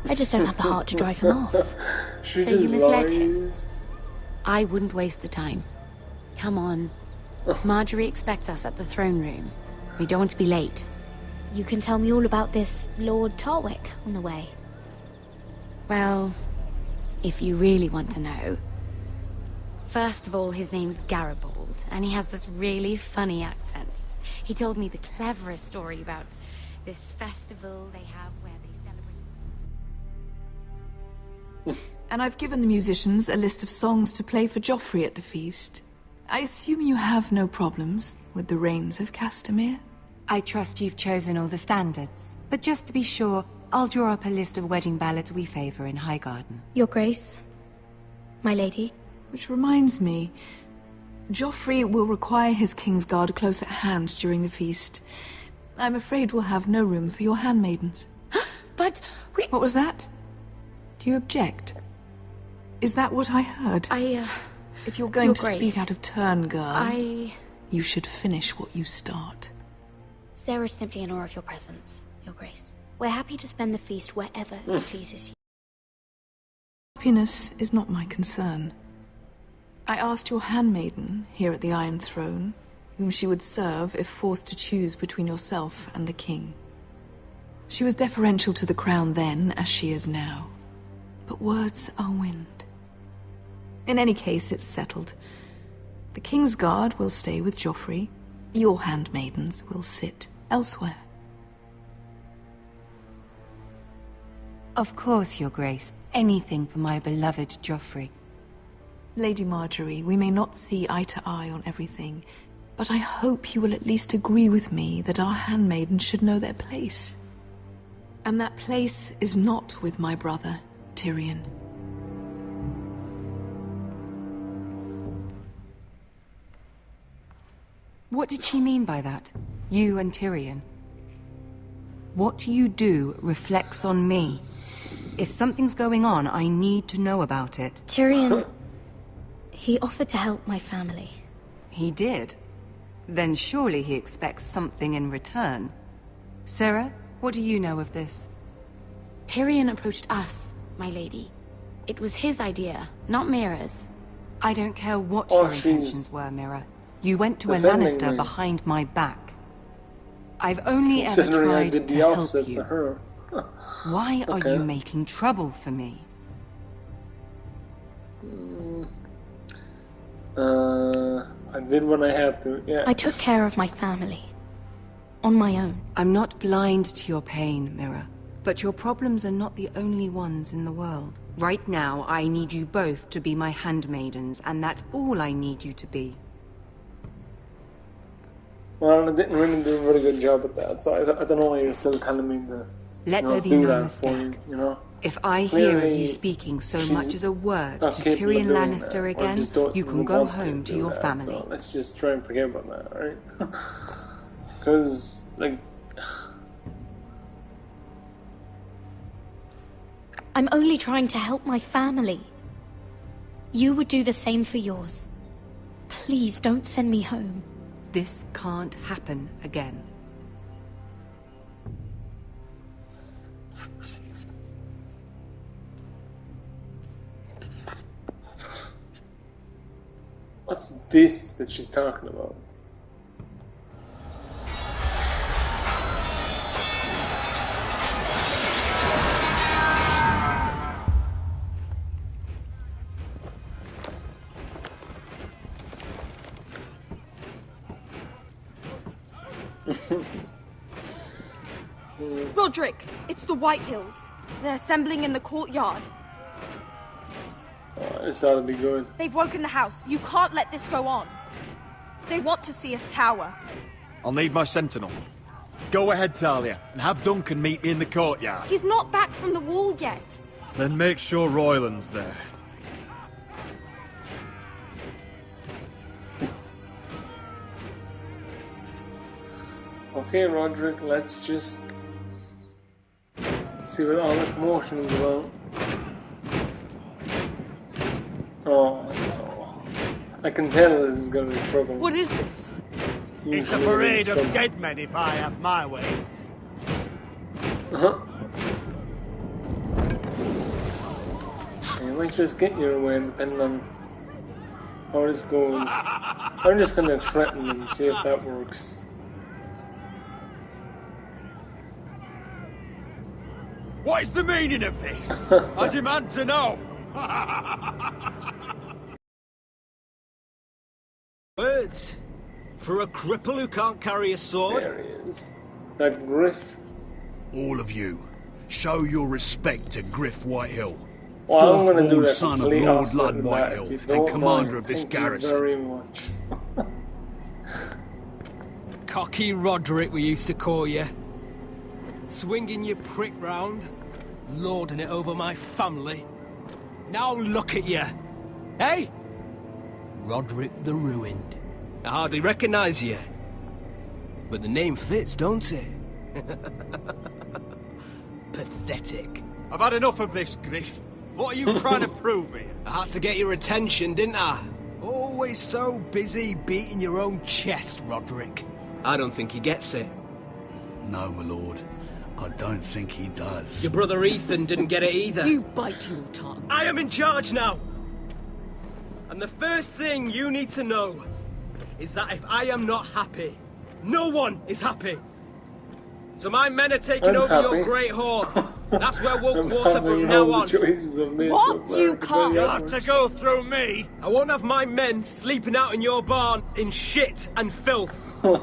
I just don't have the heart to drive him off. She So you just misled him? lies. I wouldn't waste the time. Come on. Marjorie expects us at the throne room. We don't want to be late. You can tell me all about this Lord Tarwick on the way. Well, if you really want to know. First of all, his name's Garibald, and he has this really funny accent. He told me the cleverest story about this festival they have where they celebrate... And I've given the musicians a list of songs to play for Joffrey at the feast. I assume you have no problems with the Rains of Castamere? I trust you've chosen all the standards. But just to be sure, I'll draw up a list of wedding ballads we favor in Highgarden. Your Grace, my lady. Which reminds me, Joffrey will require his Kingsguard close at hand during the feast. I'm afraid we'll have no room for your handmaidens. But we... What was that? Do you object? Is that what I heard? If you're going to speak out of turn, girl, you should finish what you start. Sarah's simply in awe of your presence, Your Grace. We're happy to spend the feast wherever it pleases you. Happiness is not my concern. I asked your handmaiden here at the Iron Throne whom she would serve if forced to choose between yourself and the king. She was deferential to the crown then, as she is now. But words are wind. In any case, it's settled. The Kingsguard will stay with Joffrey. Your handmaidens will sit elsewhere. Of course, Your Grace. Anything for my beloved Joffrey. Lady Marjorie, we may not see eye to eye on everything, but I hope you will at least agree with me that our handmaidens should know their place. And that place is not with my brother, Tyrion. What did she mean by that? You and Tyrion? What you do reflects on me. If something's going on, I need to know about it. Tyrion... he offered to help my family. He did? Then surely he expects something in return. Sarah, what do you know of this? Tyrion approached us, my lady. It was his idea, not Mira's. I don't care what your intentions were, Mira. You went to a Lannister behind my back. I've only ever tried to help you. Why are you making trouble for me? I did what I had to, yeah. I took care of my family. On my own. I'm not blind to your pain, Mira. But your problems are not the only ones in the world. Right now, I need you both to be my handmaidens, and that's all I need you to be. Well, I didn't really do a very good job at that, so I don't know why you're still telling me to Let there be do no that mistake. for you, you know? If I hear of you speaking so much as a word to Tyrion Lannister again, you can go home to your family. So let's just try and forget about that, right? Because, like... I'm only trying to help my family. You would do the same for yours. Please don't send me home. This can't happen again. What's this that she's talking about? Roderick, it's the White Hills. They're assembling in the courtyard. Oh, this ought to be good. They've woken the house. You can't let this go on. They want to see us cower. I'll need my sentinel. Go ahead, Talia, and have Duncan meet me in the courtyard. He's not back from the wall yet. Then make sure Royland's there. Okay, Roderick, let's just see what all the commotion is about. Oh, no. I can tell this is going to be trouble. What is this? It's a parade of dead men if I have my way. You might just get your way depending on how this goes. I'm just going to threaten them, see if that works. What is the meaning of this? I demand to know! Words. For a cripple who can't carry a sword. There he is. That Griff. All of you, show your respect to Griff Whitehill. Well, I'm going to do Fourth-born that son of Lord Lud Whitehill and commander of this garrison. Very much. Cocky Roderick, we used to call you. Swinging your prick round, lording it over my family. Now look at you. Hey? Roderick the Ruined. I hardly recognise you. But the name fits, don't it? Pathetic. I've had enough of this, Griff. What are you trying to prove here? I had to get your attention, didn't I? Always so busy beating your own chest, Roderick. I don't think he gets it. No, my lord. I don't think he does. Your brother Ethan didn't get it either. You bite your tongue. I am in charge now! And the first thing you need to know is that if I am not happy, no one is happy. So my men are taking over your great hall. That's where we'll quarter from now on. What? You can't have to go through me. I won't have my men sleeping out in your barn in shit and filth.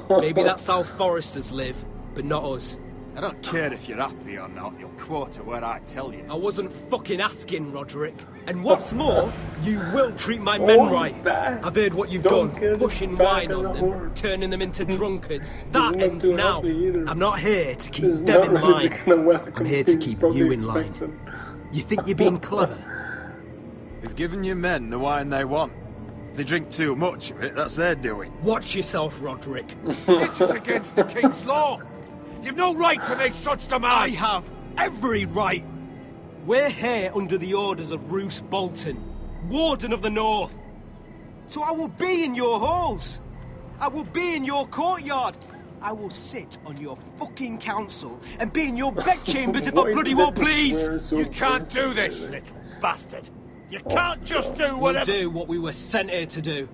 Maybe that's how Foresters live, but not us. I don't care if you're happy or not, you'll quarter where I tell you. I wasn't fucking asking, Roderick. And what's more, you will treat my men right. I've heard what you've done, pushing wine on them, turning them into drunkards. That ends now. I'm not here to keep them in line. I'm here to keep you in line. You think you're being clever? We've given your men the wine they want. If they drink too much of it, that's their doing. Watch yourself, Roderick. This is against the King's law. You've no right to make such demands! I have every right! We're here under the orders of Roose Bolton, Warden of the North. So I will be in your halls. I will be in your courtyard. I will sit on your fucking council and be in your bedchambers if I bloody well please! You can't do this, little bastard! You can't just do whatever— We'll do what we were sent here to do.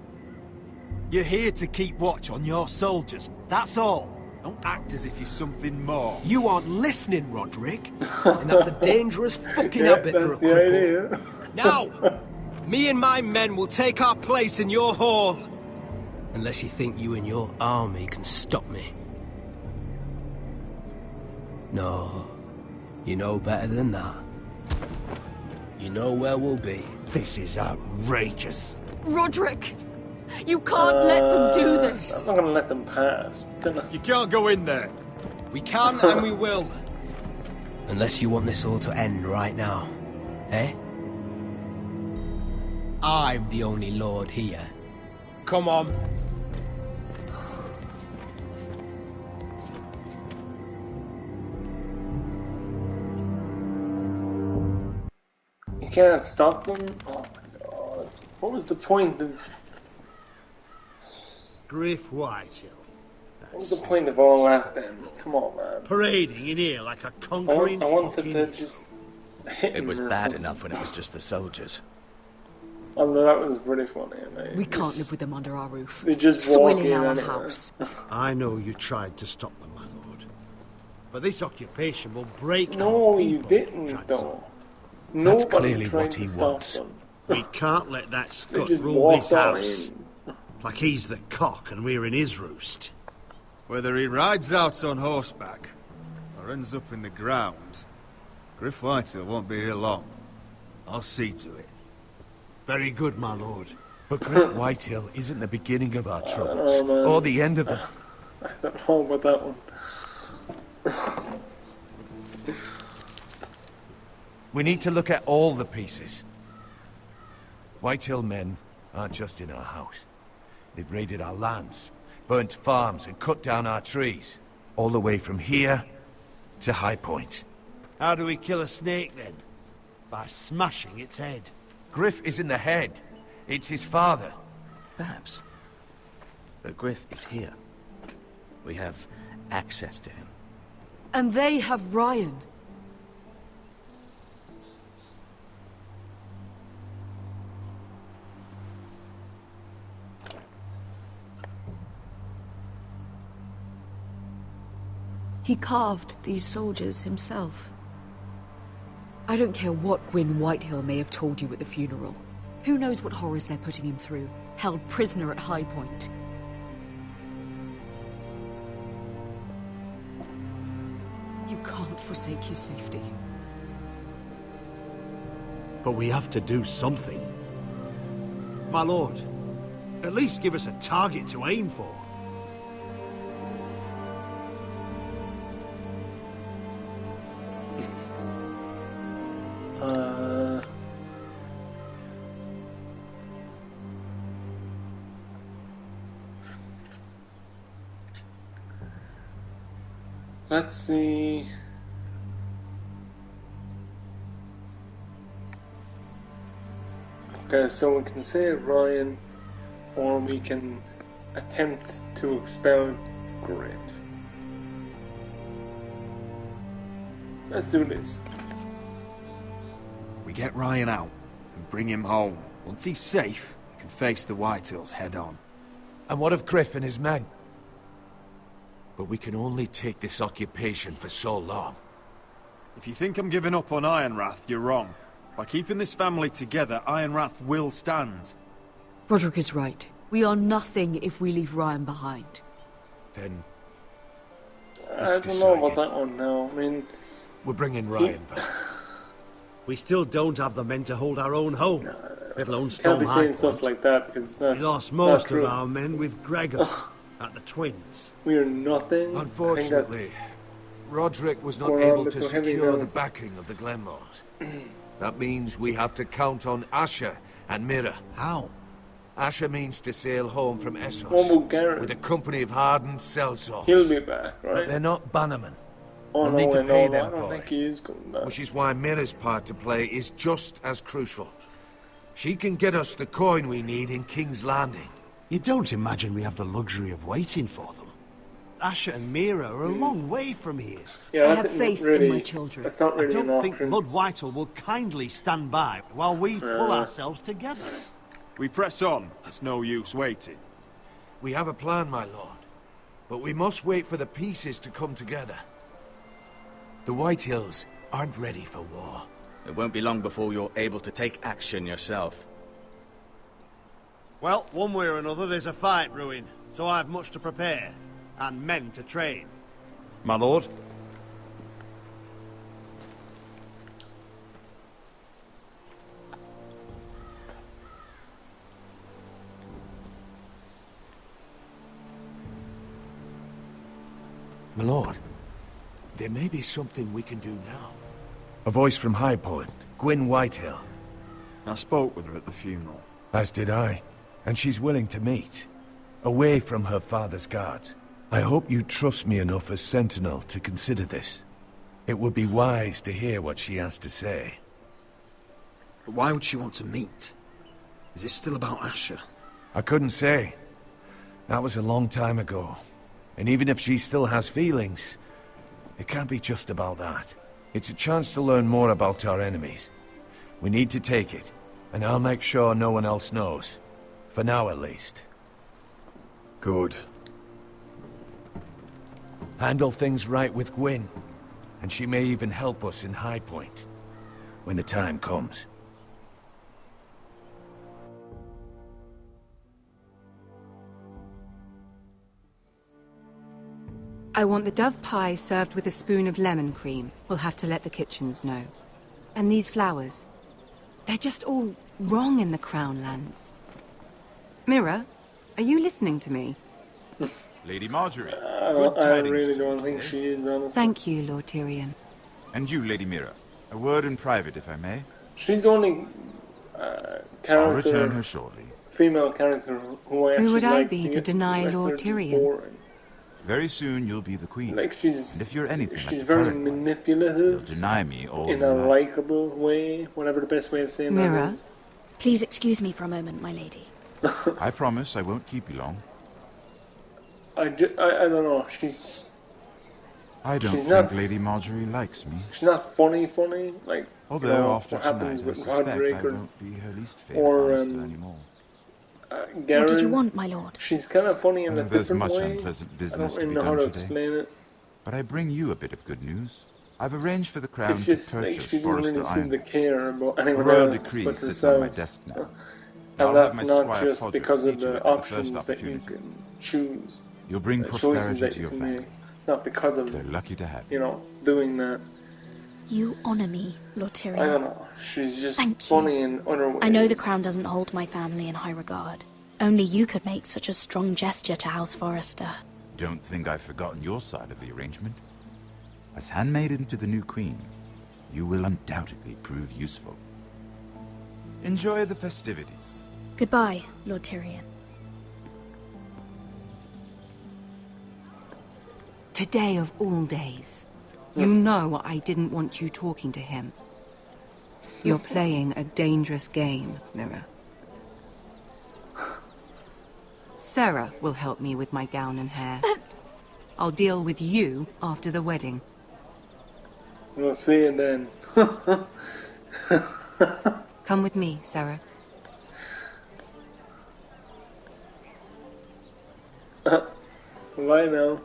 You're here to keep watch on your soldiers, that's all. Don't act as if you're something more. You aren't listening, Roderick. And that's a dangerous fucking habit for a cripple. Now, me and my men will take our place in your hall. Unless you think you and your army can stop me. No, you know better than that. You know where we'll be. This is outrageous. Roderick! You can't let them do this! I'm not gonna let them pass. You can't go in there. We can and we will. Unless you want this all to end right now, eh? I'm the only lord here. Come on. You can't stop them? Oh my god. What was the point of... Griff Whitehill. What was the point of all that then? Come on, man. Parading in here like a conquering I wanted to fucking- just hit him It was or bad something. enough when it was just the soldiers. Although that was pretty funny. We can't live with them under our roof. They just walk Soiling in our anyway. house. I know you tried to stop them, my lord. But this occupation will break No, our you people, didn't, Draxler. though. That's Nobody clearly tried what to he stop wants. them. We can't let that They scut just rule walked this all house. in. Like he's the cock and we're in his roost. Whether he rides out on horseback or ends up in the ground, Griff Whitehill won't be here long. I'll see to it. Very good, my lord. But Griff Whitehill isn't the beginning of our troubles, Oh, man. or the end of them. I don't know about that one. We need to look at all the pieces. Whitehill men aren't just in our house. They've raided our lands, burnt farms and cut down our trees. All the way from here to High Point. How do we kill a snake then? By smashing its head. Griff isn't the head. It's his father. Perhaps. But Griff is here. We have access to him. And they have Ryan. He carved these soldiers himself. I don't care what Gwyn Whitehill may have told you at the funeral. Who knows what horrors they're putting him through, held prisoner at High Point. You can't forsake his safety. But we have to do something. My lord, at least give us a target to aim for. Let's see. Okay, so we can say Ryan, or we can attempt to expel Griff. Let's do this. We get Ryan out and bring him home. Once he's safe, we can face the Whitehills head on. And what of Griff and his men? But we can only take this occupation for so long. If you think I'm giving up on Ironrath, you're wrong. By keeping this family together, Ironrath will stand. Roderick is right. We are nothing if we leave Ryan behind. Then I don't know about that one now. I mean, we're bringing Ryan back. We still don't have the men to hold our own home, let alone can't storm be High saying Point. stuff like that because it's not. We lost not most true. of our men with Gregor at the Twins. We are nothing. Unfortunately, Roderick was not We're able on to to heavy secure now. the backing of the Glenmores. That means we have to count on Asher and Mira. How? Asher means to sail home from Essos What about Garrett? with a company of hardened sellswords. He'll be back, right? But they're not bannermen. Oh, We'll no, need to I pay know, them I don't for think it. he is coming back. Which is why Mira's part to play is just as crucial. She can get us the coin we need in King's Landing. You don't imagine we have the luxury of waiting for them. Asher and Mira are a long way from here. Yeah, I that have didn't faith really, in my children. That's not I really an don't think option. Lord Whitehall will kindly stand by while we pull ourselves together. We press on. It's no use waiting. We have a plan, my lord. But we must wait for the pieces to come together. The Whitehills aren't ready for war. It won't be long before you're able to take action yourself. Well, one way or another, there's a fight brewing, so I've much to prepare, and men to train. My lord? My lord, There may be something we can do now. A voice from High Point, Gwyn Whitehill. I spoke with her at the funeral. As did I. And she's willing to meet. Away from her father's guards. I hope you trust me enough as Sentinel to consider this. It would be wise to hear what she has to say. But why would she want to meet? Is it still about Asher? I couldn't say. That was a long time ago. And even if she still has feelings, it can't be just about that. It's a chance to learn more about our enemies. We need to take it, and I'll make sure no one else knows. For now, at least. Good. Handle things right with Gwyn, and she may even help us in High Point, when the time comes. I want the dove pie served with a spoon of lemon cream. We'll have to let the kitchens know. And these flowers. They're just all wrong in the Crown Lands. Mira, are you listening to me? Lady Marjorie, good tidings. I really don't think she is, honestly. Thank you, Lord Tyrion. And you, Lady Mira. A word in private, if I may. She's the only character... I'll return her shortly. Female character who I actually Who would I like. be to deny Lord Tyrion? Boring. Very soon you'll be the queen. Like she's... And if you're anything she's like very character, manipulative. you'll deny me all in a likable way, whatever the best way of saying Mira? that is. Please excuse me for a moment, my lady. I promise I won't keep you long. I don't know, she's... I don't she's think not, Lady Marjorie likes me. She's not funny, like... Although what after tonight, happens I with suspect Roderick I won't be her least favourite master anymore. What did you want, my lord? She's kind of funny in a There's different much way. unpleasant I business don't to really be know how done to today. explain it. But I bring you a bit of good news. I've arranged for the Crown It's just to like purchase she doesn't Forrester really seem Iron. to care about A anyone royal else decree but sits on my herself. desk now. And I'll that's have my not squire just Podrick because see of to it the at the first options that you opportunity. can choose. You'll bring The choices prosperity that to you your can family. make. It's not because of, They're lucky to have you know, doing that. You honor me, Lord Tyrion. I don't know. She's just Thank funny you. in other ways. I know the crown doesn't hold my family in high regard. Only you could make such a strong gesture to House Forrester. Don't think I've forgotten your side of the arrangement. As handmaiden to the new queen, you will undoubtedly prove useful. Enjoy the festivities. Goodbye, Lord Tyrion. Today of all days. You know I didn't want you talking to him. You're playing a dangerous game, Mira. Sarah will help me with my gown and hair. I'll deal with you after the wedding. We'll see you then. Come with me, Sarah. Bye now.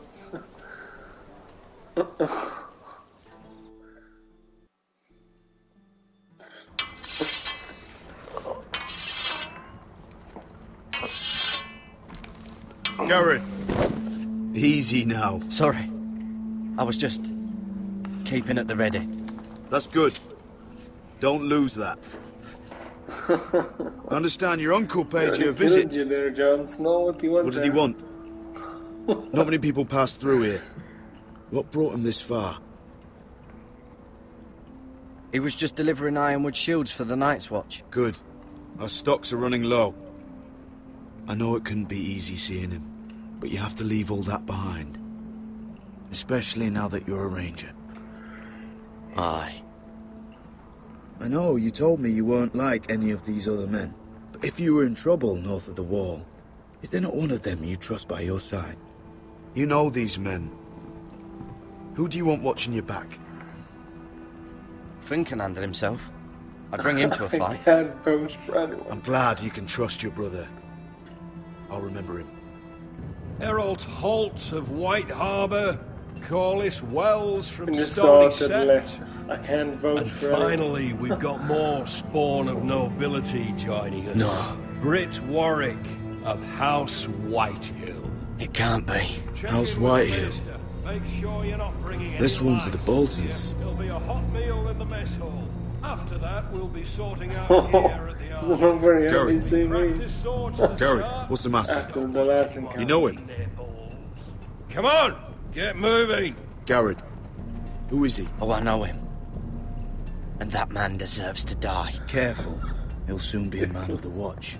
Garrett! Easy now. Sorry. I was just keeping at the ready. That's good. Don't lose that. I understand your uncle paid you a visit. You there, Jon Snow. What do you want? What did he want? Not many people pass through here. What brought him this far? He was just delivering ironwood shields for the Night's Watch. Good. Our stocks are running low. I know it couldn't be easy seeing him, but you have to leave all that behind. Especially now that you're a ranger. Aye. I know, you told me you weren't like any of these other men. But if you were in trouble north of the wall, is there not one of them you trust by your side? You know these men. Who do you want watching your back? Finn can handle himself. I'd bring him to a fight. I'm glad you can trust your brother. I'll remember him. Errol Holt of White Harbour, Corliss Wells from Just Stony sorted Sept. I can't vote And for finally, we've got more spawn of nobility joining us. No. Britt Warwick of House Whitehill. It can't be. House Whitehill. Make sure you're not bringing This any one for the Boltons. There'll be a hot meal in the mess hall. After that, we'll be sorting out here at the I'm not very happy Gary. to see me. Gary, what's the matter? After the last encounter. You know him? Come on, get moving. Garrett, Who is he? Oh, I know him. And that man deserves to die. Careful. He'll soon be a man of the watch.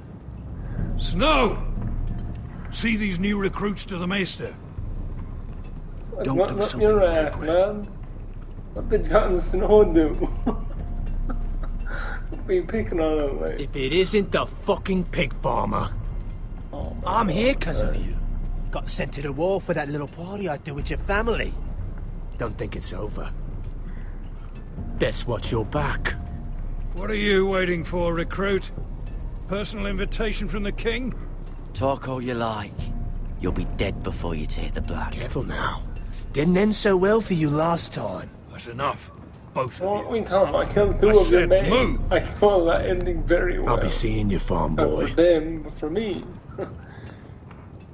Snow! See these new recruits to the Maester? Don't do something your ass, man. What did Jon Snow do? Be picking on him, like. If it isn't the fucking pig farmer. Oh, I'm here because of you. Got sent to the war for that little party I do with your family. Don't think it's over. Best watch your back. What are you waiting for, recruit? Personal invitation from the king? Talk all you like. You'll be dead before you take the black. Careful now. Didn't end so well for you last time. That's enough. Both of you. We come. I killed two of your men. Move. I call that ending very well. I'll be seeing you, farm boy. Not for them, but for me.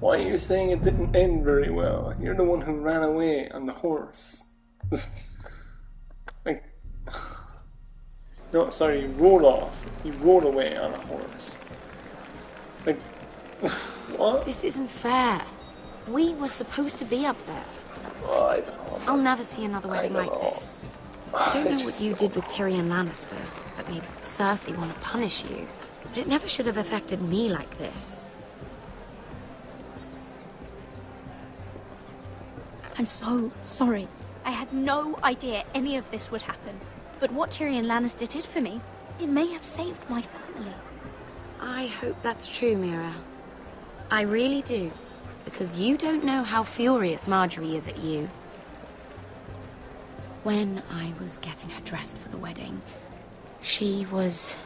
Why are you saying it didn't end very well? You're the one who ran away on the horse. Like, no, sorry, you rode off. You rode away on a horse. Like, what? This isn't fair. We were supposed to be up there. Oh, I don't know. I'll never see another wedding like this. I don't know what you did with Tyrion Lannister that made Cersei want to punish you, but it never should have affected me like this. I'm so sorry. I had no idea any of this would happen. But what Tyrion Lannister did for me, it may have saved my family. I hope that's true, Mira. I really do. Because you don't know how furious Marjorie is at you. When I was getting her dressed for the wedding, she was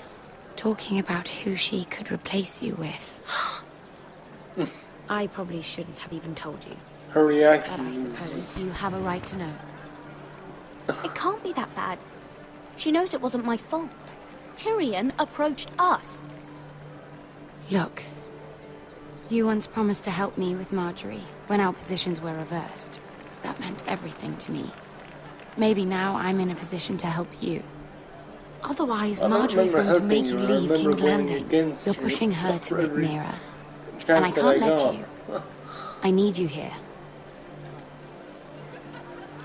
talking about who she could replace you with. I probably shouldn't have even told you. Her reaction. But I suppose you have a right to know. It can't be that bad. She knows it wasn't my fault. Tyrion approached us. Look, you once promised to help me with Marjorie when our positions were reversed. That meant everything to me. Maybe now I'm in a position to help you. Otherwise, Marjorie's going to make you leave King's Landing. You're pushing her to it, Mira. And I can't let you. I need you here.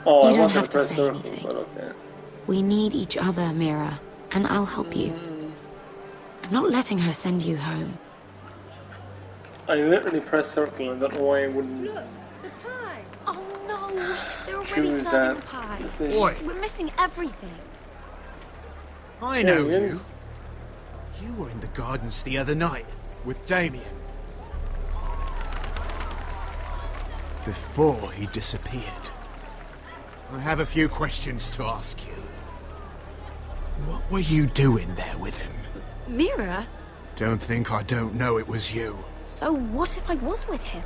Oh, you don't have to say anything. Okay. We need each other, Mira, and I'll help you. I'm not letting her send you home. I literally pressed circle. I don't know why I wouldn't. Look, the pie. Oh no, they're already Choose serving that pie. decision. Oi. We're missing everything. I know There he you. is. You were in the gardens the other night with Damien. Before he disappeared. I have a few questions to ask you. What were you doing there with him? Mira? Don't think I don't know it was you. So what if I was with him?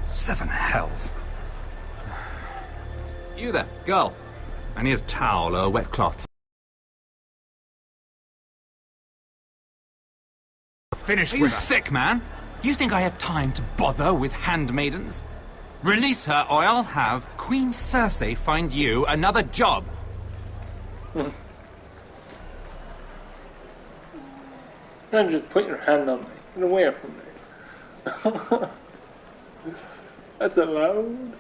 Seven hells. You there, girl. I need a towel or a wet cloth. Finish Are you sick, man? You think I have time to bother with handmaidens? Release her, or I'll have Queen Cersei find you another job. Don't just put your hand on me. Get away from me. That's allowed.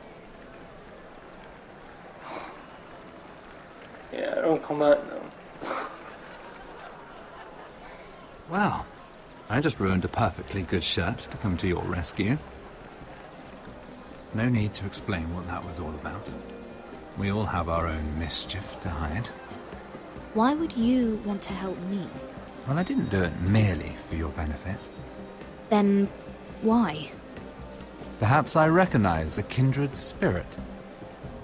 Yeah, don't come out now. Well, I just ruined a perfectly good shirt to come to your rescue. No need to explain what that was all about. We all have our own mischief to hide. Why would you want to help me? Well, I didn't do it merely for your benefit. Then why? Perhaps I recognize a kindred spirit.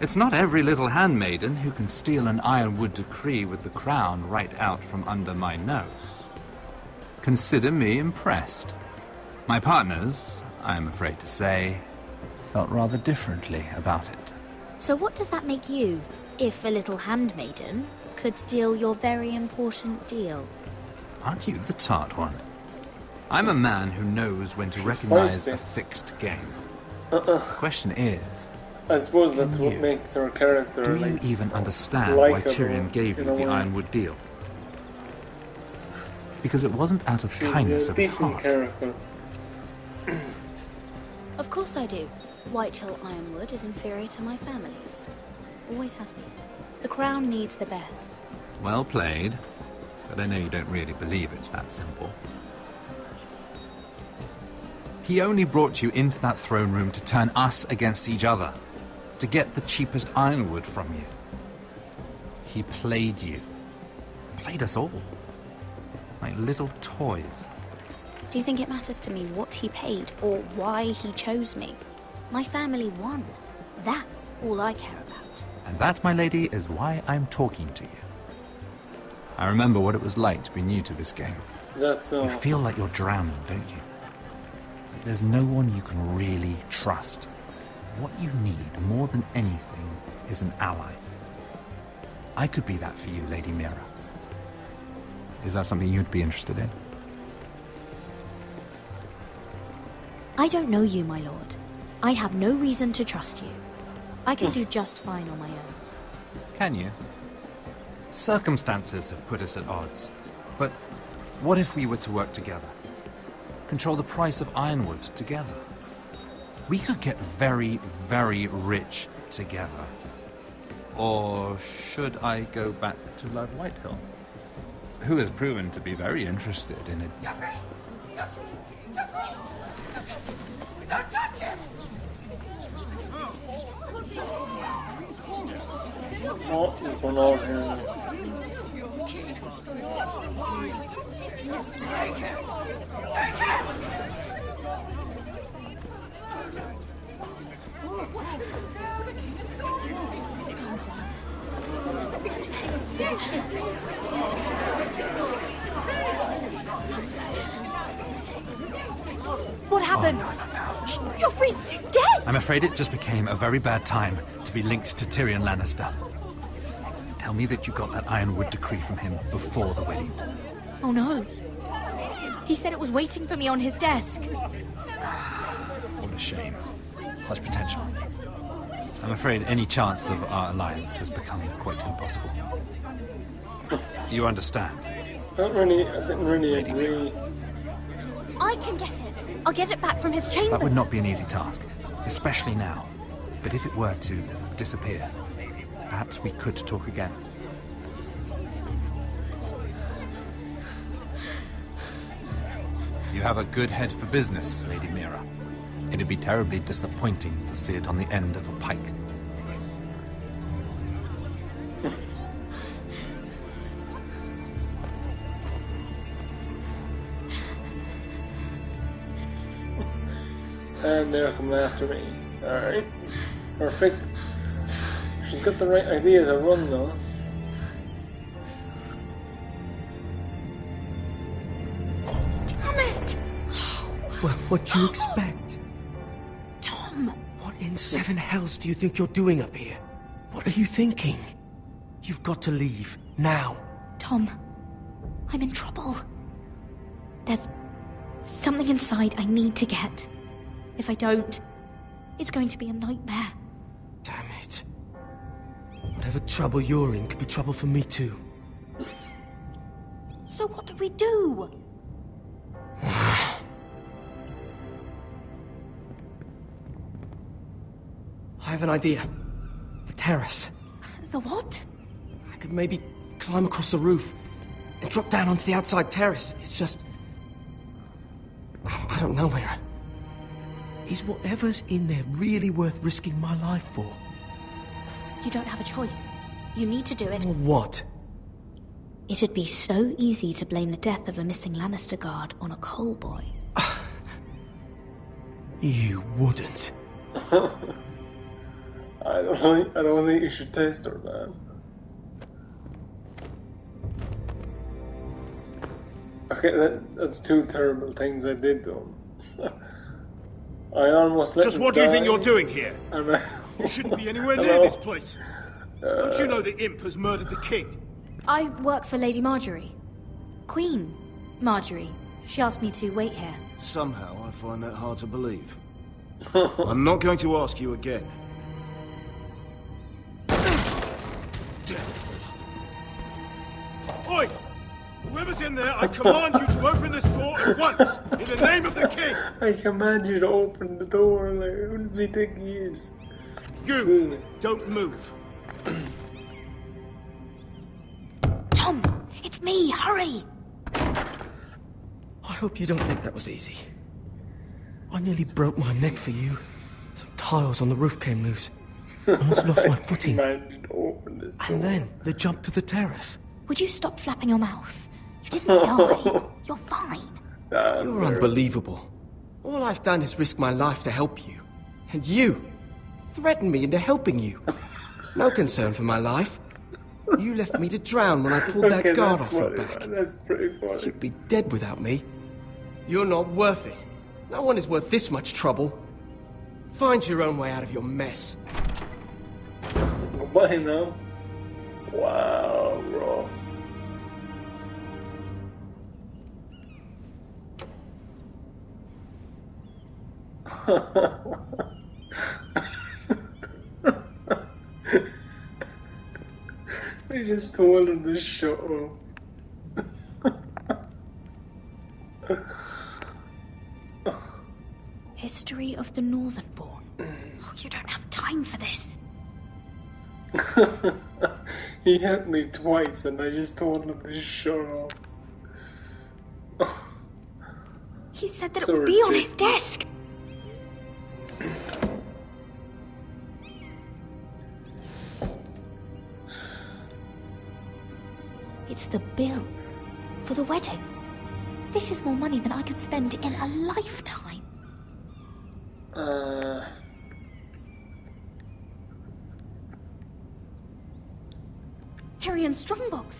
It's not every little handmaiden who can steal an ironwood decree with the crown right out from under my nose. Consider me impressed. My partners, I am afraid to say, felt rather differently about it. So what does that make you, if a little handmaiden could steal your very important deal? Aren't you the tart one? I'm a man who knows when to recognize a fixed game. The question is, I suppose that's what makes her character. do you even understand why Tyrion gave you the Ironwood deal? Because it wasn't out of the kindness of his heart. Of course I do. Whitehill Ironwood is inferior to my family's. always has been. The crown needs the best. Well played. But I know you don't really believe it's that simple. He only brought you into that throne room to turn us against each other. To get the cheapest ironwood from you. He played you. Played us all. Like little toys. Do you think it matters to me what he paid or why he chose me? My family won. That's all I care about. And that, my lady, is why I'm talking to you. I remember what it was like to be new to this game. That's You feel like you're drowning, don't you? Like there's no one you can really trust. What you need, more than anything, is an ally. I could be that for you, Lady Mira. Is that something you'd be interested in? I don't know you, my lord. I have no reason to trust you. I can do just fine on my own. Can you? Circumstances have put us at odds. But what if we were to work together? Control the price of ironwood together? We could get very, very rich together. Or should I go back to Lord Whitehill? Who has proven to be very interested in it. Don't touch him! What is going on here? Take him! Take him! What happened? Joffrey's dead! I'm afraid it just became a very bad time to be linked to Tyrion Lannister. Tell me that you got that ironwood decree from him before the wedding. Oh no. He said it was waiting for me on his desk. What a shame. Such potential. I'm afraid any chance of our alliance has become quite impossible. You understand? I didn't really agree. I can get it. I'll get it back from his chambers. That would not be an easy task, especially now. But if it were to disappear, perhaps we could talk again. You have a good head for business, Lady Mira. It'd be terribly disappointing to see it on the end of a pike. And they're coming after me. Alright. Perfect. She's got the right idea to run though. Damn it! Well, what do you expect? Tom! What in seven hells do you think you're doing up here? What are you thinking? You've got to leave, now. Tom, I'm in trouble. There's something inside I need to get. If I don't, it's going to be a nightmare. Damn it. Whatever trouble you're in could be trouble for me too. So what do we do? I have an idea. The terrace. The what? I could maybe climb across the roof and drop down onto the outside terrace. It's just... I don't know, Mira. Is whatever's in there really worth risking my life for? You don't have a choice. You need to do it. Or what? It'd be so easy to blame the death of a missing Lannister guard on a coal boy. You wouldn't. I don't think you should test her, man. Okay, that's two terrible things I did to him. I almost let Just him what do you die, think you're doing here? and You shouldn't be anywhere near Hello? this place. Don't you know the imp has murdered the king? I work for Lady Marjorie. Queen Marjorie. She asked me to wait here. Somehow I find that hard to believe. I'm not going to ask you again. Oi! Whoever's in there, I command you to open this door at once! In the name of the king! I command you to open the door. Like, who does he think he is? You! Don't move. Tom, it's me, hurry! I hope you don't think that was easy. I nearly broke my neck for you. Some tiles on the roof came loose. I almost lost my footing. And then the jump to the terrace. Would you stop flapping your mouth? You didn't die. You're fine. You're unbelievable. All I've done is risk my life to help you. And you threatened me into helping you. No concern for my life. You left me to drown when I pulled that guard off your back. That's pretty funny. You'd be dead without me. You're not worth it. No one is worth this much trouble. Find your own way out of your mess. Bye now. Wow, bro. We just told him to shut up. History of the Northernborn. Oh, you don't have time for this. He hit me twice and I just told him to shut up. He said that it would be on his desk. It's the bill for the wedding. This is more money than I could spend in a lifetime. Tyrion's strongbox.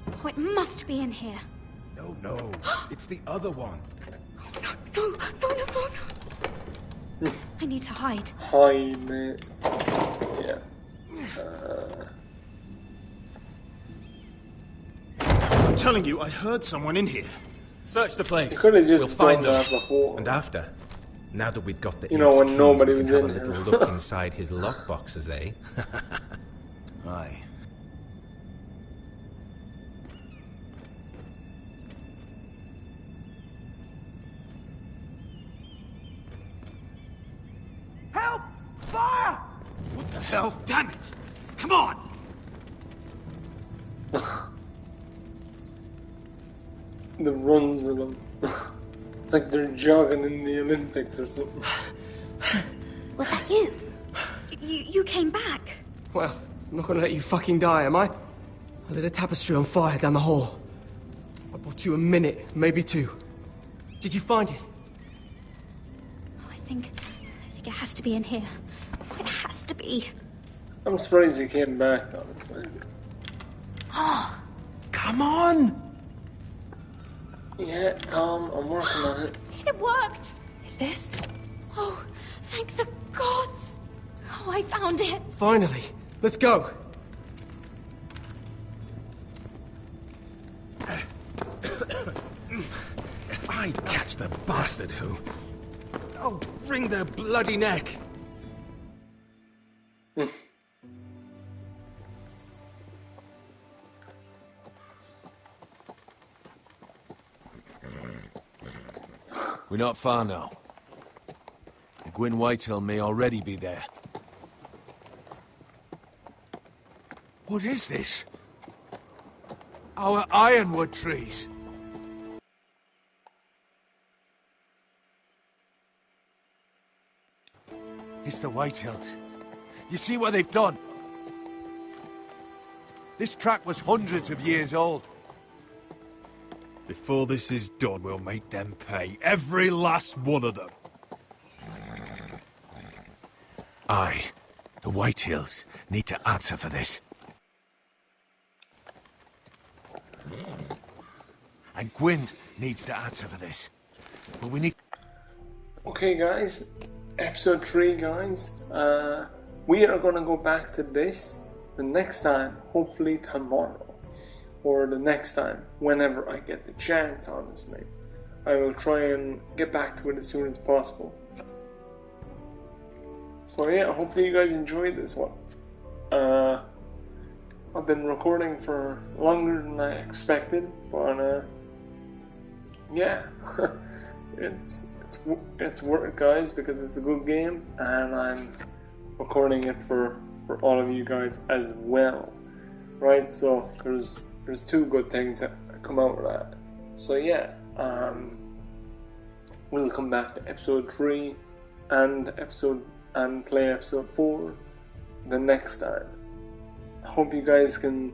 Oh, it must be in here. No, it's the other one. No. I need to hide. Hide, mate. Yeah. I'm telling you, I heard someone in here. Search the place. Could have just we'll find them. before. And after, now that we've got the when keys, nobody we was can have in a little here. look inside his lockboxes, eh? Aye. Help! Fire! What the hell? Damn it! Come on! The runs of them. It's like they're jogging in the Olympics or something. Was that you? You came back. Well, I'm not gonna let you fucking die, am I? I lit a tapestry on fire down the hall. I bought you a minute, maybe two. Did you find it? I think it has to be in here. It has to be. I'm surprised he came back, honestly. Oh. Come on! Yeah, Tom, I'm working on it. It worked! Is this? Oh, thank the gods! Oh, I found it! Finally! Let's go! If I catch the bastard who... I'll wring their bloody neck! We're not far now. Gwyn Whitehill may already be there. What is this? Our ironwood trees. It's the Whitehills. You see what they've done? This track was hundreds of years old. Before this is done, we'll make them pay. Every last one of them. Aye. The Whitehills need to answer for this. And Gwyn needs to answer for this. But we need... Okay, guys. Episode 3, guys. We are gonna go back to this the next time. Hopefully tomorrow. Or the next time. Whenever I get the chance, honestly. I will try and get back to it as soon as possible. So yeah, hopefully you guys enjoyed this one. I've been recording for longer than I expected, but yeah, it's worth it, guys, because it's a good game, and I'm recording it for for all of you guys as well, right? So there's two good things that come out of that. So yeah, we'll come back to episode 3 and play episode 4 the next time. I hope you guys can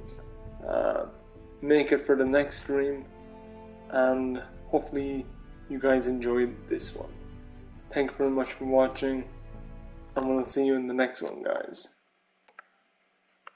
make it for the next stream, and hopefully you guys enjoyed this one. Thank you very much for watching, and we'll see you in the next one, guys.